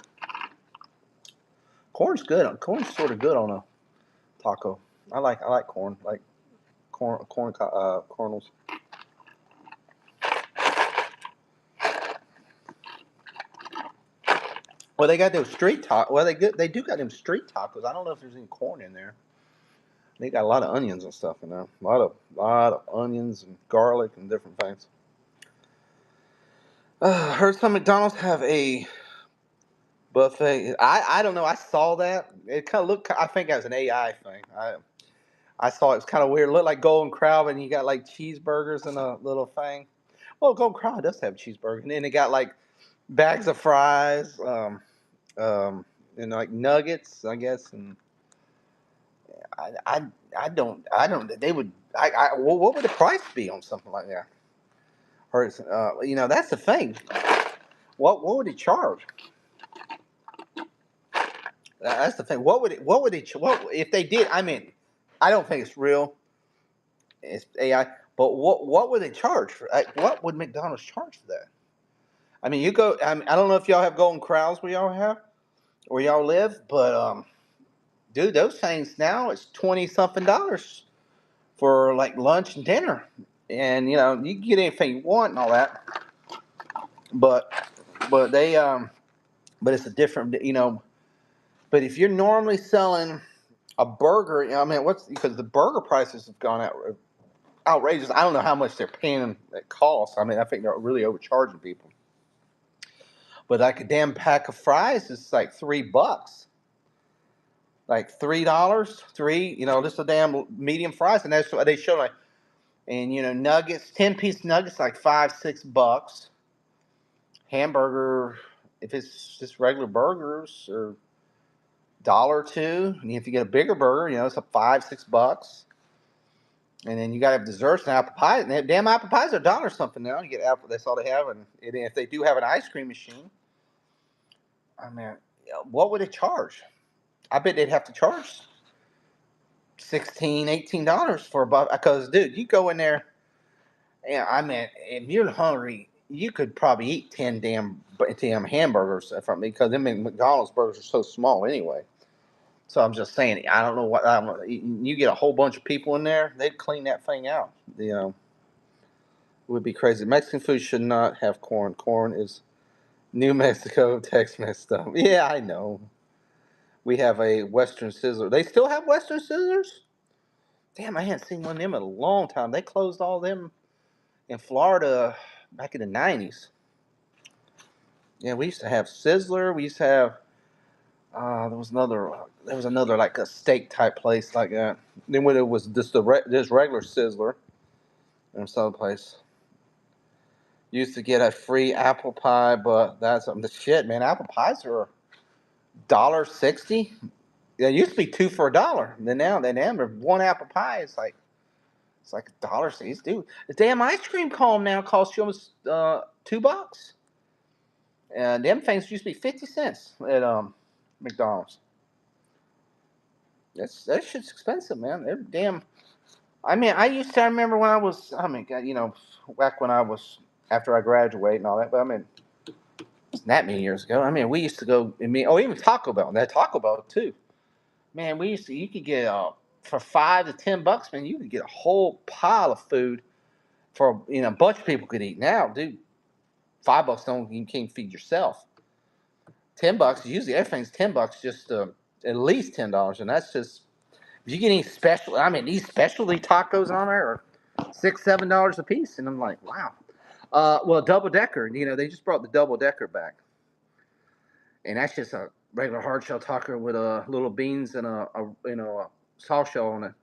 [SPEAKER 1] Corn's good. Corn's sort of good on a taco. I like corn. Like cornels. Well, they got those street tacos. Well, they do got them street tacos. I don't know if there's any corn in there. They got a lot of onions and stuff in there. A lot of onions and garlic and different things. I heard some McDonald's have a buffet. I don't know. I saw that. It kind of looked. I think that was an AI thing. I saw it was kind of weird. It looked like Golden Corral, and you got like cheeseburgers in a little thing. Well, Golden Corral does have cheeseburgers, and then they got like bags of fries, and like nuggets, I guess. And I, I, I don't. They would. What would the price be on something like that? Or that's the thing. What would it charge? That's the thing. What would it? What if they did? I mean, I don't think it's real. It's AI. But what would they charge for? What would McDonald's charge for that? I mean, you go. I don't know if y'all have Golden Corrals where y'all live, but dude, those things now it's 20 something dollars for like lunch and dinner, and you can get anything you want and all that. But they but it's a different But if you're normally selling a burger, I mean, what's because the burger prices have gone out outrageous. I don't know how much they're paying at cost. I mean, I think they're really overcharging people. But like a damn pack of fries is like $3, like $3, just a damn medium fries, and that's what they show like, and nuggets, 10-piece nuggets like $5-6. Hamburger, if it's just regular burgers, or dollar or two, and if you get a bigger burger, it's a $5-6. And then you got to have desserts and apple pie. And damn apple pies are a dollar something now. You get apple. That's all they have. And if they do have an ice cream machine, I mean, what would it charge? I bet they'd have to charge 16, $18 for a buff. Because dude, you go in there. Yeah, I mean, if you're hungry, you could probably eat 10 damn hamburgers from me because them McDonald's burgers are so small anyway. So I'm just saying, I don't know what you get a whole bunch of people in there, they'd clean that thing out. It would be crazy. Mexican food should not have corn. Corn is New Mexico Tex-Mex stuff. Yeah, I know. We have a Western Sizzler. They still have Western Sizzlers? Damn, I hadn't seen one of them in a long time. They closed all them in Florida back in the 90s. Yeah, we used to have Sizzler. We used to have there was another like a steak type place like that. Then when it was just this regular Sizzler in some place. Used to get a free apple pie, but that's the shit, man. Apple pies are $1.60. They used to be two for $1. Then now one apple pie is like $1.60. Dude, the damn ice cream cone now costs you almost $2. And them things used to be 50 cents at McDonald's. That shit's expensive, man. They're damn. I mean, I remember when I was. I mean, back when I was after I graduated and all that. But I mean, wasn't that many years ago. I mean, we used to go. Even Taco Bell. That Taco Bell too. Man, we used to. You could get for $5 to $10, man. You could get a whole pile of food for a bunch of people could eat. Now, dude, $5 don't you can't feed yourself. $10 usually everything's $10, just at least $10, and that's just if you get any special. I mean, these specialty tacos on there are $6-7 a piece, and I'm like, wow. Well, double decker. They just brought the double decker back, and that's just a regular hard shell taco with little beans and a soft shell on it,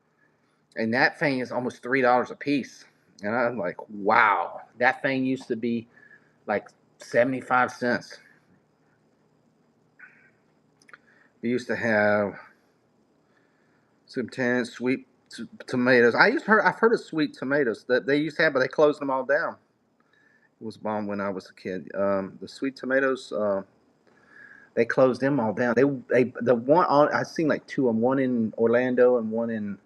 [SPEAKER 1] and that thing is almost $3 a piece. And I'm like, wow, that thing used to be like 75 cents. We used to have some tan sweet tomatoes. I've heard of sweet tomatoes that they used to have, but they closed them all down. It was bomb when I was a kid. The sweet tomatoes. They closed them all down. The one I seen like two of them, one in Orlando and one in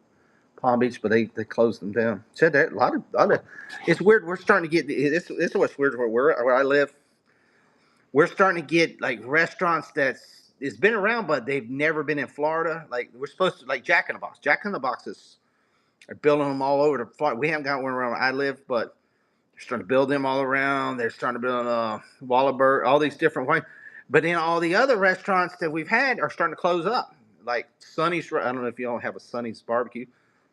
[SPEAKER 1] Palm Beach, but they closed them down. Said that a lot of. It's weird. We're starting to get this is what's weird where I live. We're starting to get like restaurants that's it's been around, but they've never been in Florida. Like we're supposed to like Jack in the Box. Jack in the Boxes are building them all over the Florida. We haven't got one around where I live, but they're starting to build them all around. They're starting to build Wallaberg, all these different ones. But then all the other restaurants that we've had are starting to close up. Like Sonny's, I don't know if you all have a Sonny's barbecue.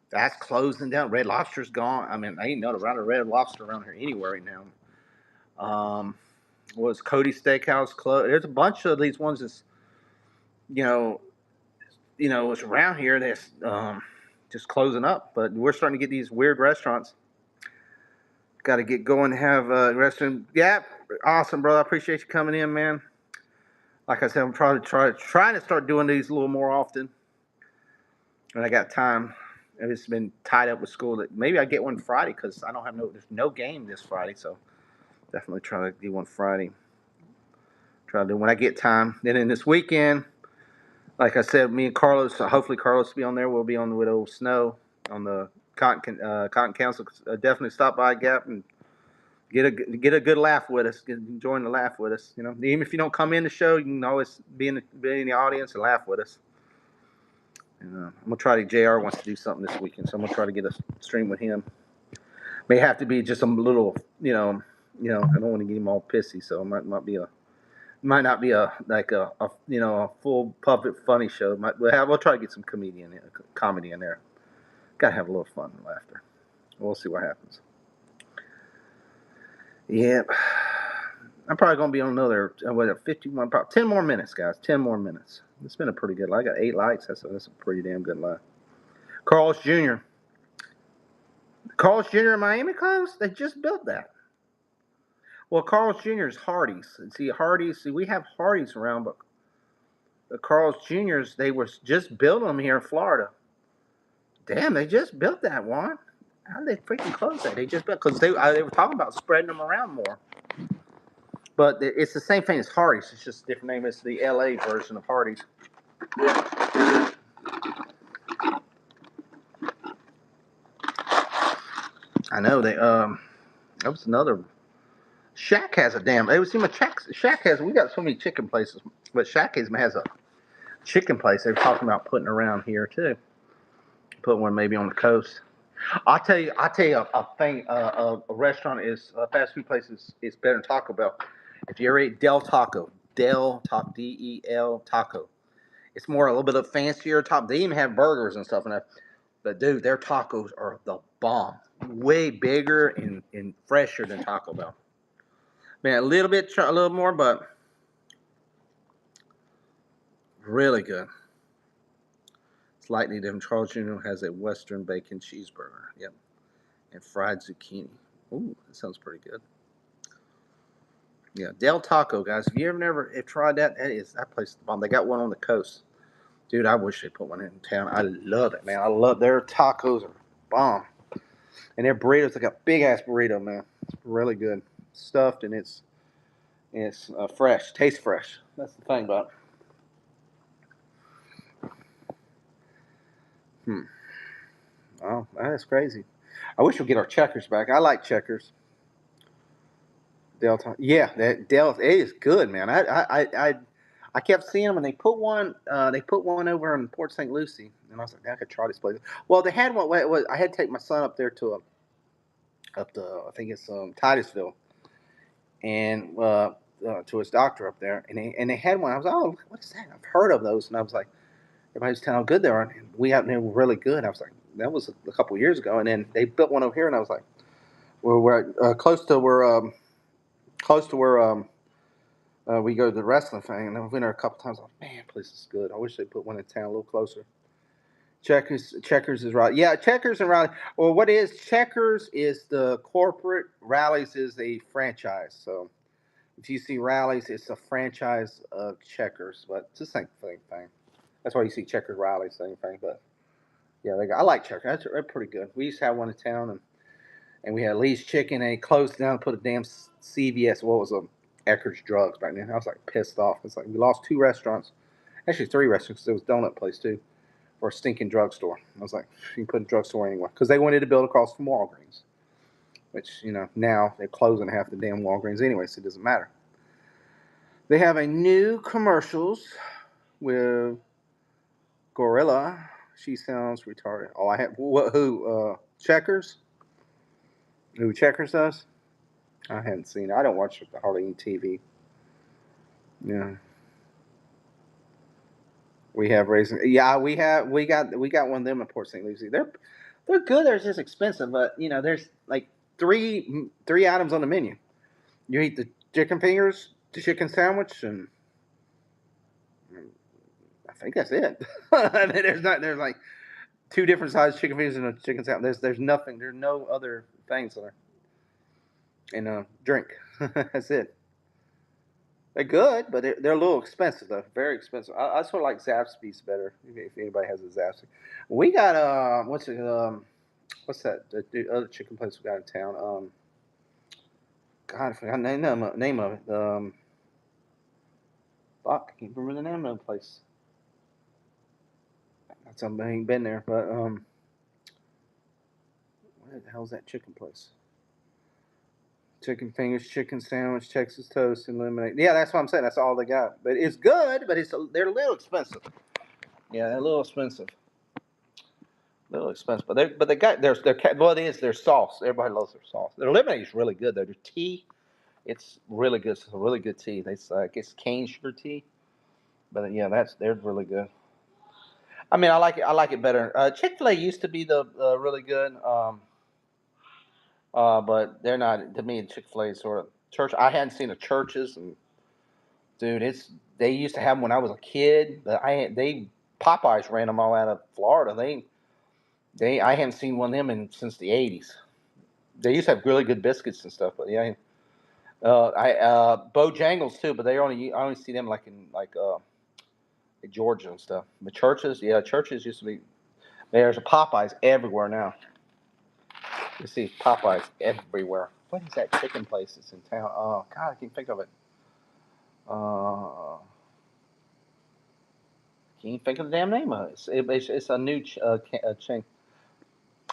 [SPEAKER 1] That's closing down. Red Lobster's gone. I mean, I ain't know around a Red Lobster around here anywhere right now. Was Cody Steakhouse closed? There's a bunch of these ones that's you know, it's around here that's just closing up. But we're starting to get these weird restaurants. Got to get going to have a restaurant. Yeah, awesome, brother. I appreciate you coming in, man. Like I said, I'm probably trying to start doing these a little more often when I got time. I've just been tied up with school. That maybe I get one Friday because I don't have there's no game this Friday, so definitely try to do one Friday. Try to do when I get time. Then in this weekend, like I said, me and Carlos. Hopefully Carlos will be on there. We'll be on with old Snow on the Cotton Council. Definitely stop by Gap and get a good laugh with us. Join the laugh with us. Even if you don't come in the show, you can always be in the audience and laugh with us. And I'm gonna try to. Jr. wants to do something this weekend, so I'm gonna try to get a stream with him. May have to be just a little, I don't want to get him all pissy, so it might not be a like a full puppet funny show. We'll try to get some comedy in there. Gotta have a little fun and laughter. We'll see what happens. Yep. I'm probably gonna be on another 51, probably 10 more minutes, guys. 10 more minutes. It's been a pretty good. I got 8 likes. That's a pretty damn good live. Carl's Jr. Carl's Jr. in Miami closed. They just built that. Well, Carl's Jr. is Hardee's. See, Hardee's. See, we have Hardee's around, but the Carl's Jr.'s they were just building them here in Florida. Damn, they just built that one. How did they freaking close that? They just built because they were talking about spreading them around more. But it's the same thing as Hardee's. It's just a different name. It's the LA version of Hardee's. I know they that was another Shack has a damn. It was Shack has. We got so many chicken places, but Shack has a chicken place. They're talking about putting around here too. Put one maybe on the coast. I'll tell you a thing. A restaurant is a fast food place is better than Taco Bell. If you ever ate Del Taco, Del Taco, it's more a little bit of fancier top. They even have burgers and stuff in there. But dude, their tacos are the bomb. Way bigger and fresher than Taco Bell. Man, a little more, but really good. Slightly different. Charles Jr. has a Western bacon cheeseburger. Yep. And fried zucchini. Ooh, that sounds pretty good. Yeah, Del Taco, guys. If you ever have tried that, that place is the bomb. They got one on the coast. Dude, I wish they put one in town. I love it, man. I love their tacos are bomb. And their burritos like a big ass burrito, man. It's really good. Stuffed and it's fresh. Tastes fresh. That's the thing about it. Oh, that's crazy. I wish we'd get our Checkers back. I like Checkers. Delta. Yeah, that Delta. It is good, man. I kept seeing them, and they put one. They put one over in Port St. Lucie, and I was like, I could try this place. Well, they had one. I had to take my son up there up to I think it's Titusville, and to his doctor up there, and they had one. I was like, oh, what is that? I've heard of those, and I was like, everybody was telling how good they are. And we out there were really good. I was like, that was a couple of years ago, and then they built one over here, and I was like, we're close to where we go to the wrestling thing, and I've been there a couple times. I'm like, man, place is good. I wish they put one in town a little closer. Checkers is right. Yeah, Checkers and Raleigh. Well, what is Checkers is the corporate. Rallies is a franchise. So if you see Rallies, it's a franchise of Checkers, but it's the same thing. That's why you see Checkers Rallies, same thing. But yeah, I like Checkers. They're pretty good. We used to have one in town, and we had Lee's Chicken, and it closed down and put a damn CVS. What was Ecker's Drugs back then. I was like pissed off. It's like we lost 2 restaurants, actually 3 restaurants. There was a donut place too, or a stinking drugstore. I was like, you can put a drugstore anywhere because they wanted to build across from Walgreens, which now they're closing half the damn Walgreens anyway, so it doesn't matter. They have a new commercials with Gorilla. She sounds retarded. Oh, I have who? Checkers. Who Checkers does? I hadn't seen it. I don't watch hardly any TV. Yeah. We have raisin. Yeah, we got one of them in Port St. Lucie. They're good. They're just expensive, but there's like three items on the menu. You eat the chicken fingers, the chicken sandwich, and I think that's it. I mean, there's like 2 different sized chicken fingers and a chicken sandwich. There's nothing. There's no other things there. And drink. That's it. They're good, but they're a little expensive though. Very expensive. I sort of like Zaxby's better. If anybody has a Zaxby, we got what's that? The other chicken place we got in town. God, I forgot the name of it. Fuck, I can't remember the name of the place. That's something I ain't been there, but what the hell's that chicken place? Chicken fingers, chicken sandwich, Texas toast, and lemonade. Yeah, that's what I'm saying. That's all they got. But it's good, but they're a little expensive. Yeah, they're a little expensive. A little expensive, but they got their well, it is their sauce. Everybody loves their sauce. Their lemonade is really good though. Their tea, it's really good. It's a really good tea. They I guess cane sugar tea, but yeah, they're really good. I mean, I like it. I like it better. Chick-fil-A used to be the really good, but they're not. To me, Chick-fil-A is sort of church. I hadn't seen the churches, and dude, they used to have them when I was a kid. But they Popeyes ran them all out of Florida. I haven't seen one of them since the '80s. They used to have really good biscuits and stuff, but yeah, I Bojangles too, but I only see them like in like Georgia and stuff. The churches, yeah, churches used to be. There's a Popeyes everywhere now. You see Popeyes everywhere. What is that chicken place that's in town? Oh God, I can't think of it. Can't think of the damn name of it. It's a new chain.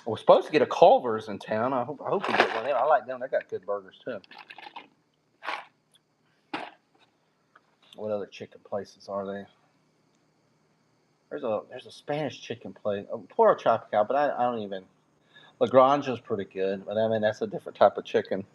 [SPEAKER 1] We're supposed to get a Culver's in town. I hope we get one there. I like them. They got good burgers too. What other chicken places are there? There's a Spanish chicken place. Puro Tropical, but I don't even. La Grange's pretty good, but I mean that's a different type of chicken.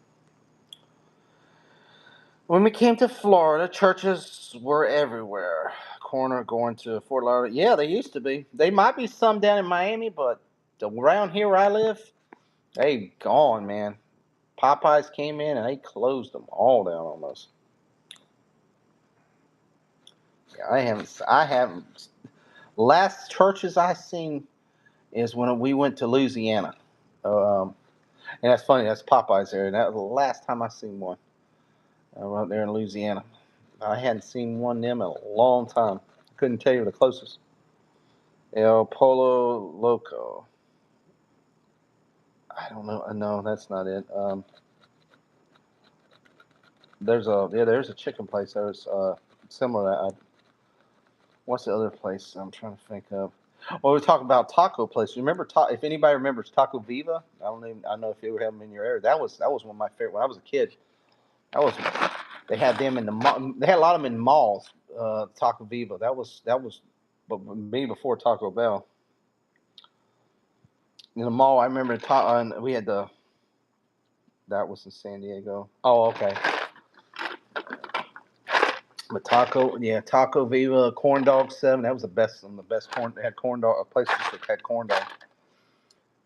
[SPEAKER 1] When we came to Florida, churches were everywhere. Corner going to Fort Lauderdale. Yeah, they used to be. They might be some down in Miami, but around here where I live, they gone, man. Popeyes came in and they closed them all down almost. Yeah, I haven't. Last churches I seen is when we went to Louisiana. Um, and that's funny. That's Popeyes there. And that was the last time I seen one. Right there in Louisiana. I hadn't seen one of them in a long time. Couldn't tell you the closest. El Polo Loco. I don't know. No, that's not it. There's a chicken place. There's similar. What's the other place I'm trying to think of? Well, we're talking about taco place. You remember if anybody remembers Taco Viva? I don't know if you ever have them in your area. That was one of my favorite when I was a kid. That was They had them in the they had a lot of them in malls. Taco Viva. That was, but me before Taco Bell. In the mall, I remember we had that was in San Diego. Oh, okay. But Taco Viva, Corn Dog 7. That was the best. Some of the best corn. They had corn dog. A place that had corn dog.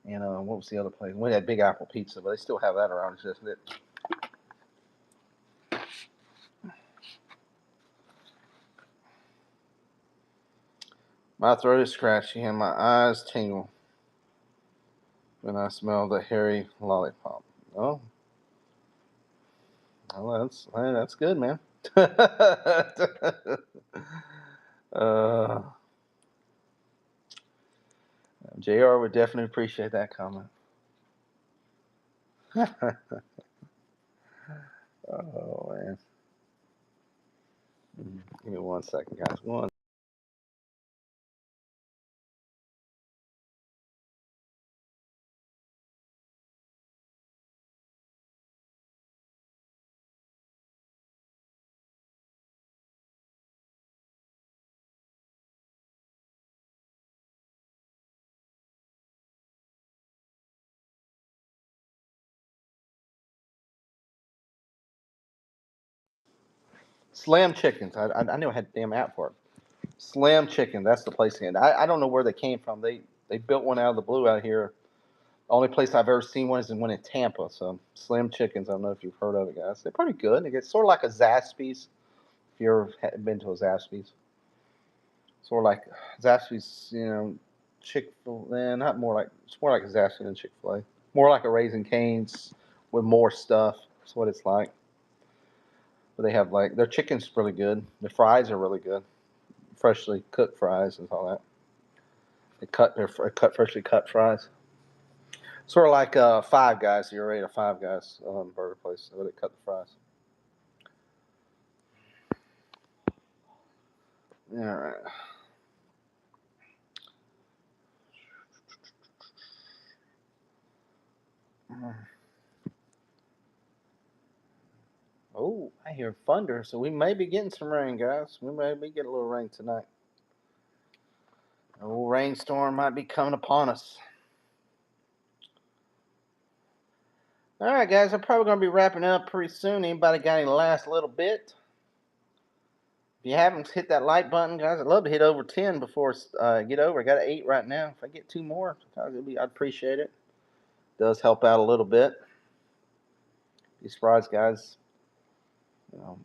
[SPEAKER 1] And what was the other place? We had Big Apple Pizza, but they still have that around. It's just it. My throat is scratchy and my eyes tingle when I smell the hairy lollipop. Oh, well, that's good, man. uh, Jr. would definitely appreciate that comment. Oh man. Give me 1 second, guys. One. Slam Chickens. I knew I had a damn app for it. Slam Chicken. That's the place again. I don't know where they came from. They built one out of the blue out here. The only place I've ever seen one is in one in Tampa. So Slim Chickens. I don't know if you've heard of it, guys. They're pretty good. They get sort of like a Zaxby's. If you ever been to a Zaxby's, sort of like Zaxby's. Chick Fil A. Not more like it's more like a Zaxby's than Chick Fil A. More like a Raising Cane's with more stuff. That's what it's like. But they have like their chicken's really good. The fries are really good, freshly cooked fries and all that. They're cut freshly cut fries. Sort of like Five Guys. You ever ate a Five Guys burger place where they cut the fries? All right. Oh, I hear thunder, so we may be getting some rain, guys. We may be getting a little rain tonight. A little rainstorm might be coming upon us. All right, guys, I'm probably going to be wrapping up pretty soon. Anybody got any last little bit? If you haven't hit that like button, guys, I'd love to hit over 10 before I get over. I got 8 right now. If I get 2 more, I'd appreciate it. Does help out a little bit. Be surprised, guys.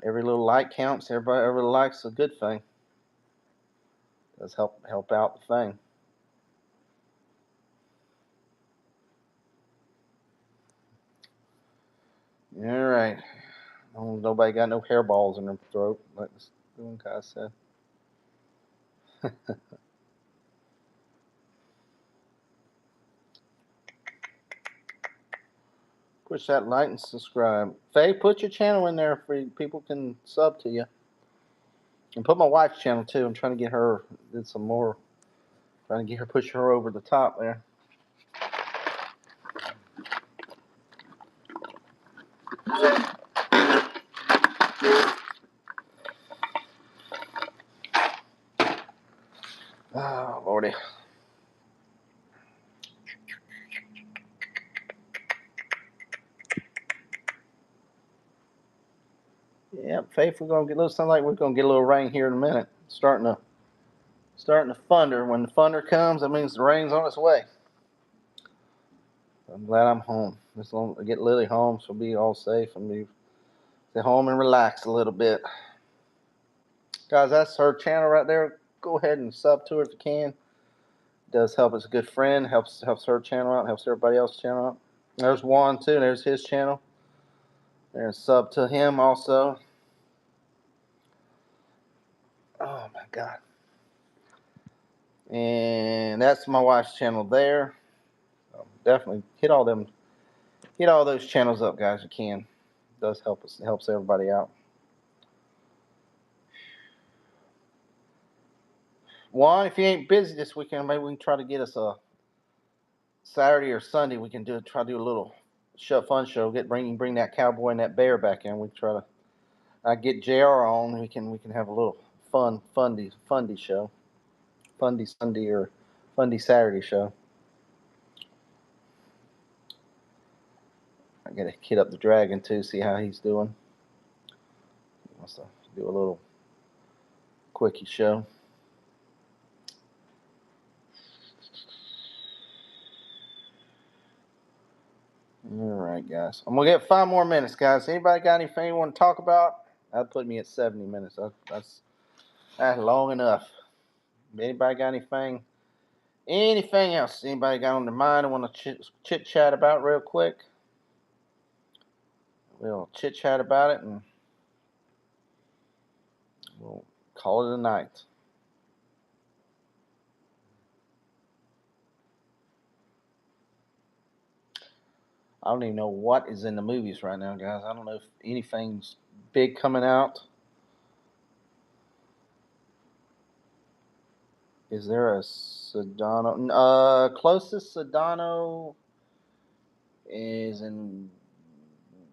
[SPEAKER 1] Every little like counts. Every like's a good thing. Does help out the thing. All right. Nobody got no hairballs in their throat, like this one guy said. Push that like and subscribe. Faye, put your channel in there for people can sub to you. And put my wife's channel too. I'm trying to get her did some more. Trying to get her push her over the top there. Oh Lordy. Yep, Faith, we're gonna get a little sound like we're gonna get a little rain here in a minute. Starting to thunder. When the thunder comes, that means the rain's on its way. I'm glad I'm home. Just long I get Lily home, she'll be all safe and be stay home and relax a little bit. Guys, that's her channel right there. Go ahead and sub to her if you can. It does help. It's a good friend. Helps her channel out. Helps everybody else's channel out. There's Juan too. There's his channel. There's sub to him also. Oh my God. And that's my wife's channel there. Definitely hit all those channels up, guys. You can. It does help us. It helps everybody out. Juan, if you ain't busy this weekend, maybe we can try to get us a Saturday or Sunday. We can try to do a little fun show. Bring that cowboy and that bear back in. We try to get JR on. We can have a little fundy show, fundy Sunday or fundy Saturday show. I got to hit up the dragon too, see how he's doing. He wants to do a little quickie show. All right, guys. I'm gonna get 5 more minutes, guys. Anybody got anything you want to talk about? That'd put me at 70 minutes. That's long enough. Anybody got anything? Anything else? Anybody got on their mind and want to chit chat about real quick? We'll chit chat about it and we'll call it a night. I don't even know what is in the movies right now, guys. I don't know if anything's big coming out. Is there a Sedano? Closest Sedano is in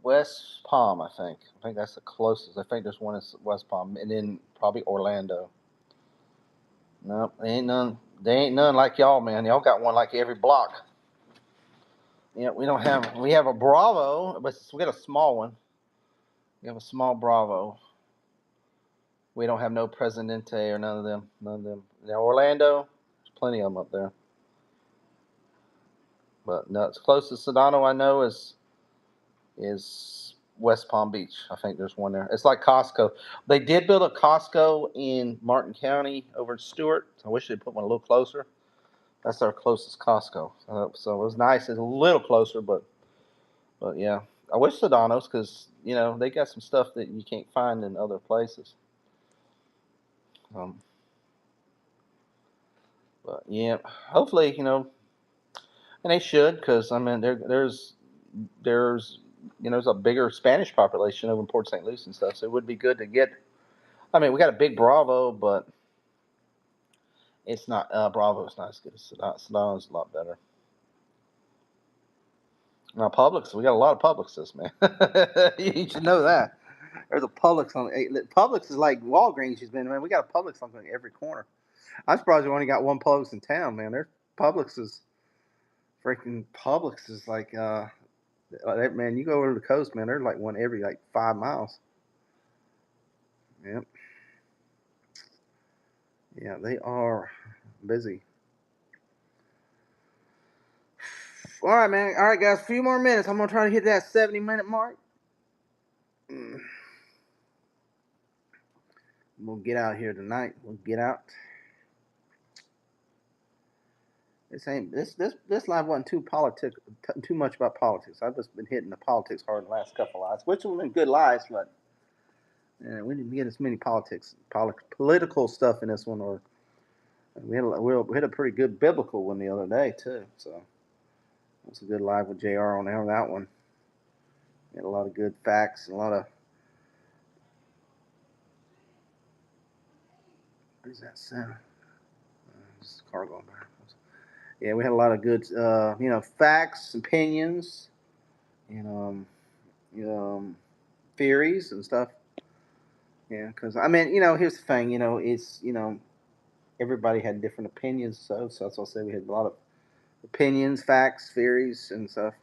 [SPEAKER 1] West Palm, I think. I think that's the closest. I think there's one in West Palm, and then probably Orlando. No, there ain't none. There ain't none like y'all, man. Y'all got one like every block. Yeah, we don't have. We have a Bravo, but we got a small one. We have a small Bravo. We don't have no Presidente or none of them. None of them. Now Orlando, there's plenty of them up there. But no, it's closest Sedano I know is West Palm Beach. I think there's one there. It's like Costco. They did build a Costco in Martin County over in Stewart. I wish they'd put one a little closer. That's our closest Costco. So it was nice. It's a little closer, but yeah. I wish Sedano's because they got some stuff that you can't find in other places. Um, but yeah, hopefully and they should because I mean there's there's a bigger Spanish population over in Port St. Lucie and stuff. So it would be good to get. I mean, we got a big Bravo, but it's not Bravo. It's not as good as Sedano. Sedano is a lot better. Now Publix, we got a lot of Publixes, man. You should know that. There's a Publix on Publix is like Walgreens. Has been man. We got a Publix on every corner. I'm surprised we only got one Publix in town, man. There's Publix is freaking Publix is like man. You go over to the coast, man. There's like one every like 5 miles. Yep. Yeah, they are busy. All right, man. All right, guys. A few more minutes. I'm gonna try to hit that 70-minute mark. Mm. We'll get out here tonight. We'll get out. This live wasn't too much about politics. I've just been hitting the politics hard in the last couple of lives, which have been good lives, but we didn't get as many political stuff in this one, or we had a pretty good biblical one the other day too. So that's a good live with Jr. on there. That one had a lot of good facts and a lot of what is that sound? This car going by. Yeah, we had a lot of good facts, opinions, and theories and stuff. Yeah, because I mean, here's the thing. It's everybody had different opinions, so that's why I say we had a lot of opinions, facts, theories, and stuff.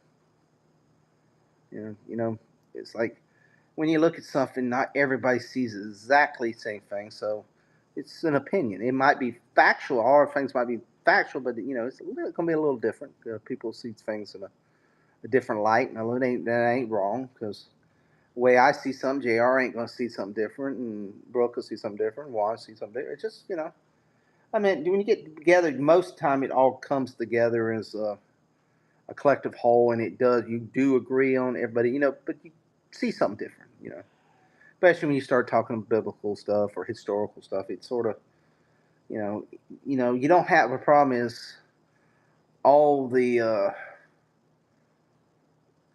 [SPEAKER 1] It's like when you look at something, not everybody sees exactly the same thing. So it's an opinion. It might be factual. All things might be factual, but it's going to be a little different. People see things in a different light, and that ain't wrong because the way I see something, Jr. ain't going to see something different, and Brooke will see something different. Juan see something different. It's just I mean, when you get together, most of the time it all comes together as a collective whole, and it does. You do agree on everybody, but you see something different, Especially when you start talking biblical stuff or historical stuff, it's sort of, you don't have a problem is all the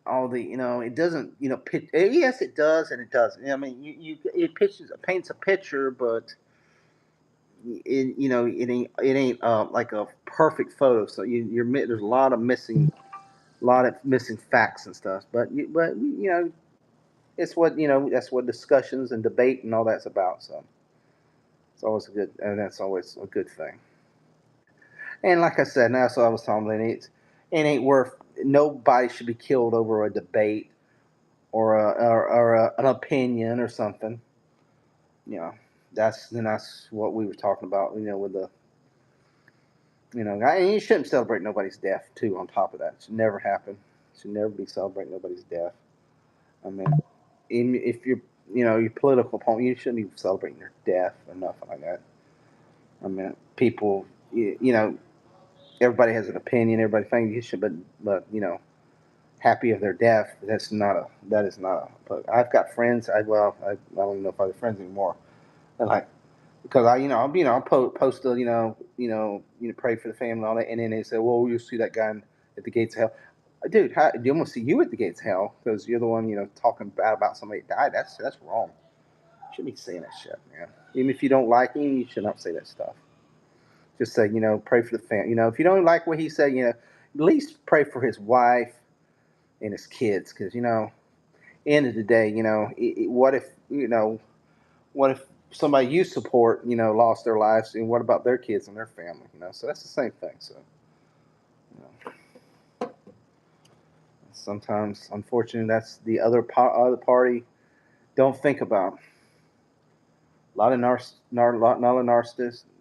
[SPEAKER 1] it doesn't pitch, yes it does and it doesn't. I mean it paints a picture, but it ain't like a perfect photo. So there's a lot of missing facts and stuff. But it's what that's what discussions and debate and all that's about. So it's always a good, and that's always a good thing. And like I said, and that's what I was talking about. It ain't worth. Nobody should be killed over a debate or an opinion or something. You know, that's what we were talking about. With the and you shouldn't celebrate nobody's death too. On top of that, it should never happen. It should never be celebrating nobody's death. I mean, even if your political opponent, you shouldn't be celebrating their death or nothing like that. I mean, people, everybody has an opinion. Everybody thinks you should, but happy of their death. That is not a. But I've got friends. I don't even know if I have friends anymore. And like because I'll post a pray for the family and all that, and then they say, well, you'll see that guy at the gates of hell. Dude, how, you almost see you at the gates of hell because you're the one talking bad about somebody that died. That's wrong. You shouldn't be saying that shit, man. Even if you don't like him, you should not say that stuff. just say, pray for the family. If you don't like what he said, at least pray for his wife and his kids, because end of the day, what if what if somebody you support, lost their lives, and what about their kids and their family? So that's the same thing. So sometimes, unfortunately, that's the other party don't think about. A lot of narcissists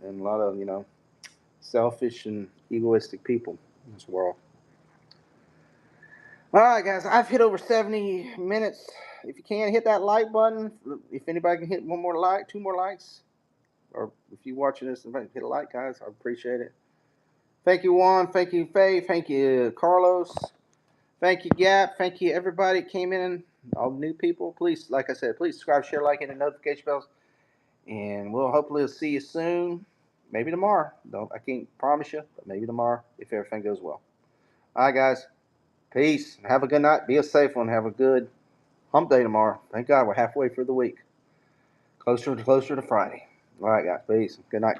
[SPEAKER 1] and a lot of selfish and egoistic people in this world. All right, guys, I've hit over 70 minutes. If you can, hit that like button. If anybody can hit one more like, two more likes, or if you're watching this, hit a like, guys. I appreciate it. Thank you, Juan. Thank you, Faye. Thank you, Carlos. Thank you, Gap. Thank you, everybody that came in. All the new people. Please, like I said, please subscribe, share, like, and the notification bells. And we'll hopefully see you soon. Maybe tomorrow. I can't promise you, but maybe tomorrow if everything goes well. All right, guys. Peace. Have a good night. Be a safe one. Have a good hump day tomorrow. Thank God we're halfway through the week. Closer to Friday. All right, guys. Peace. Good night.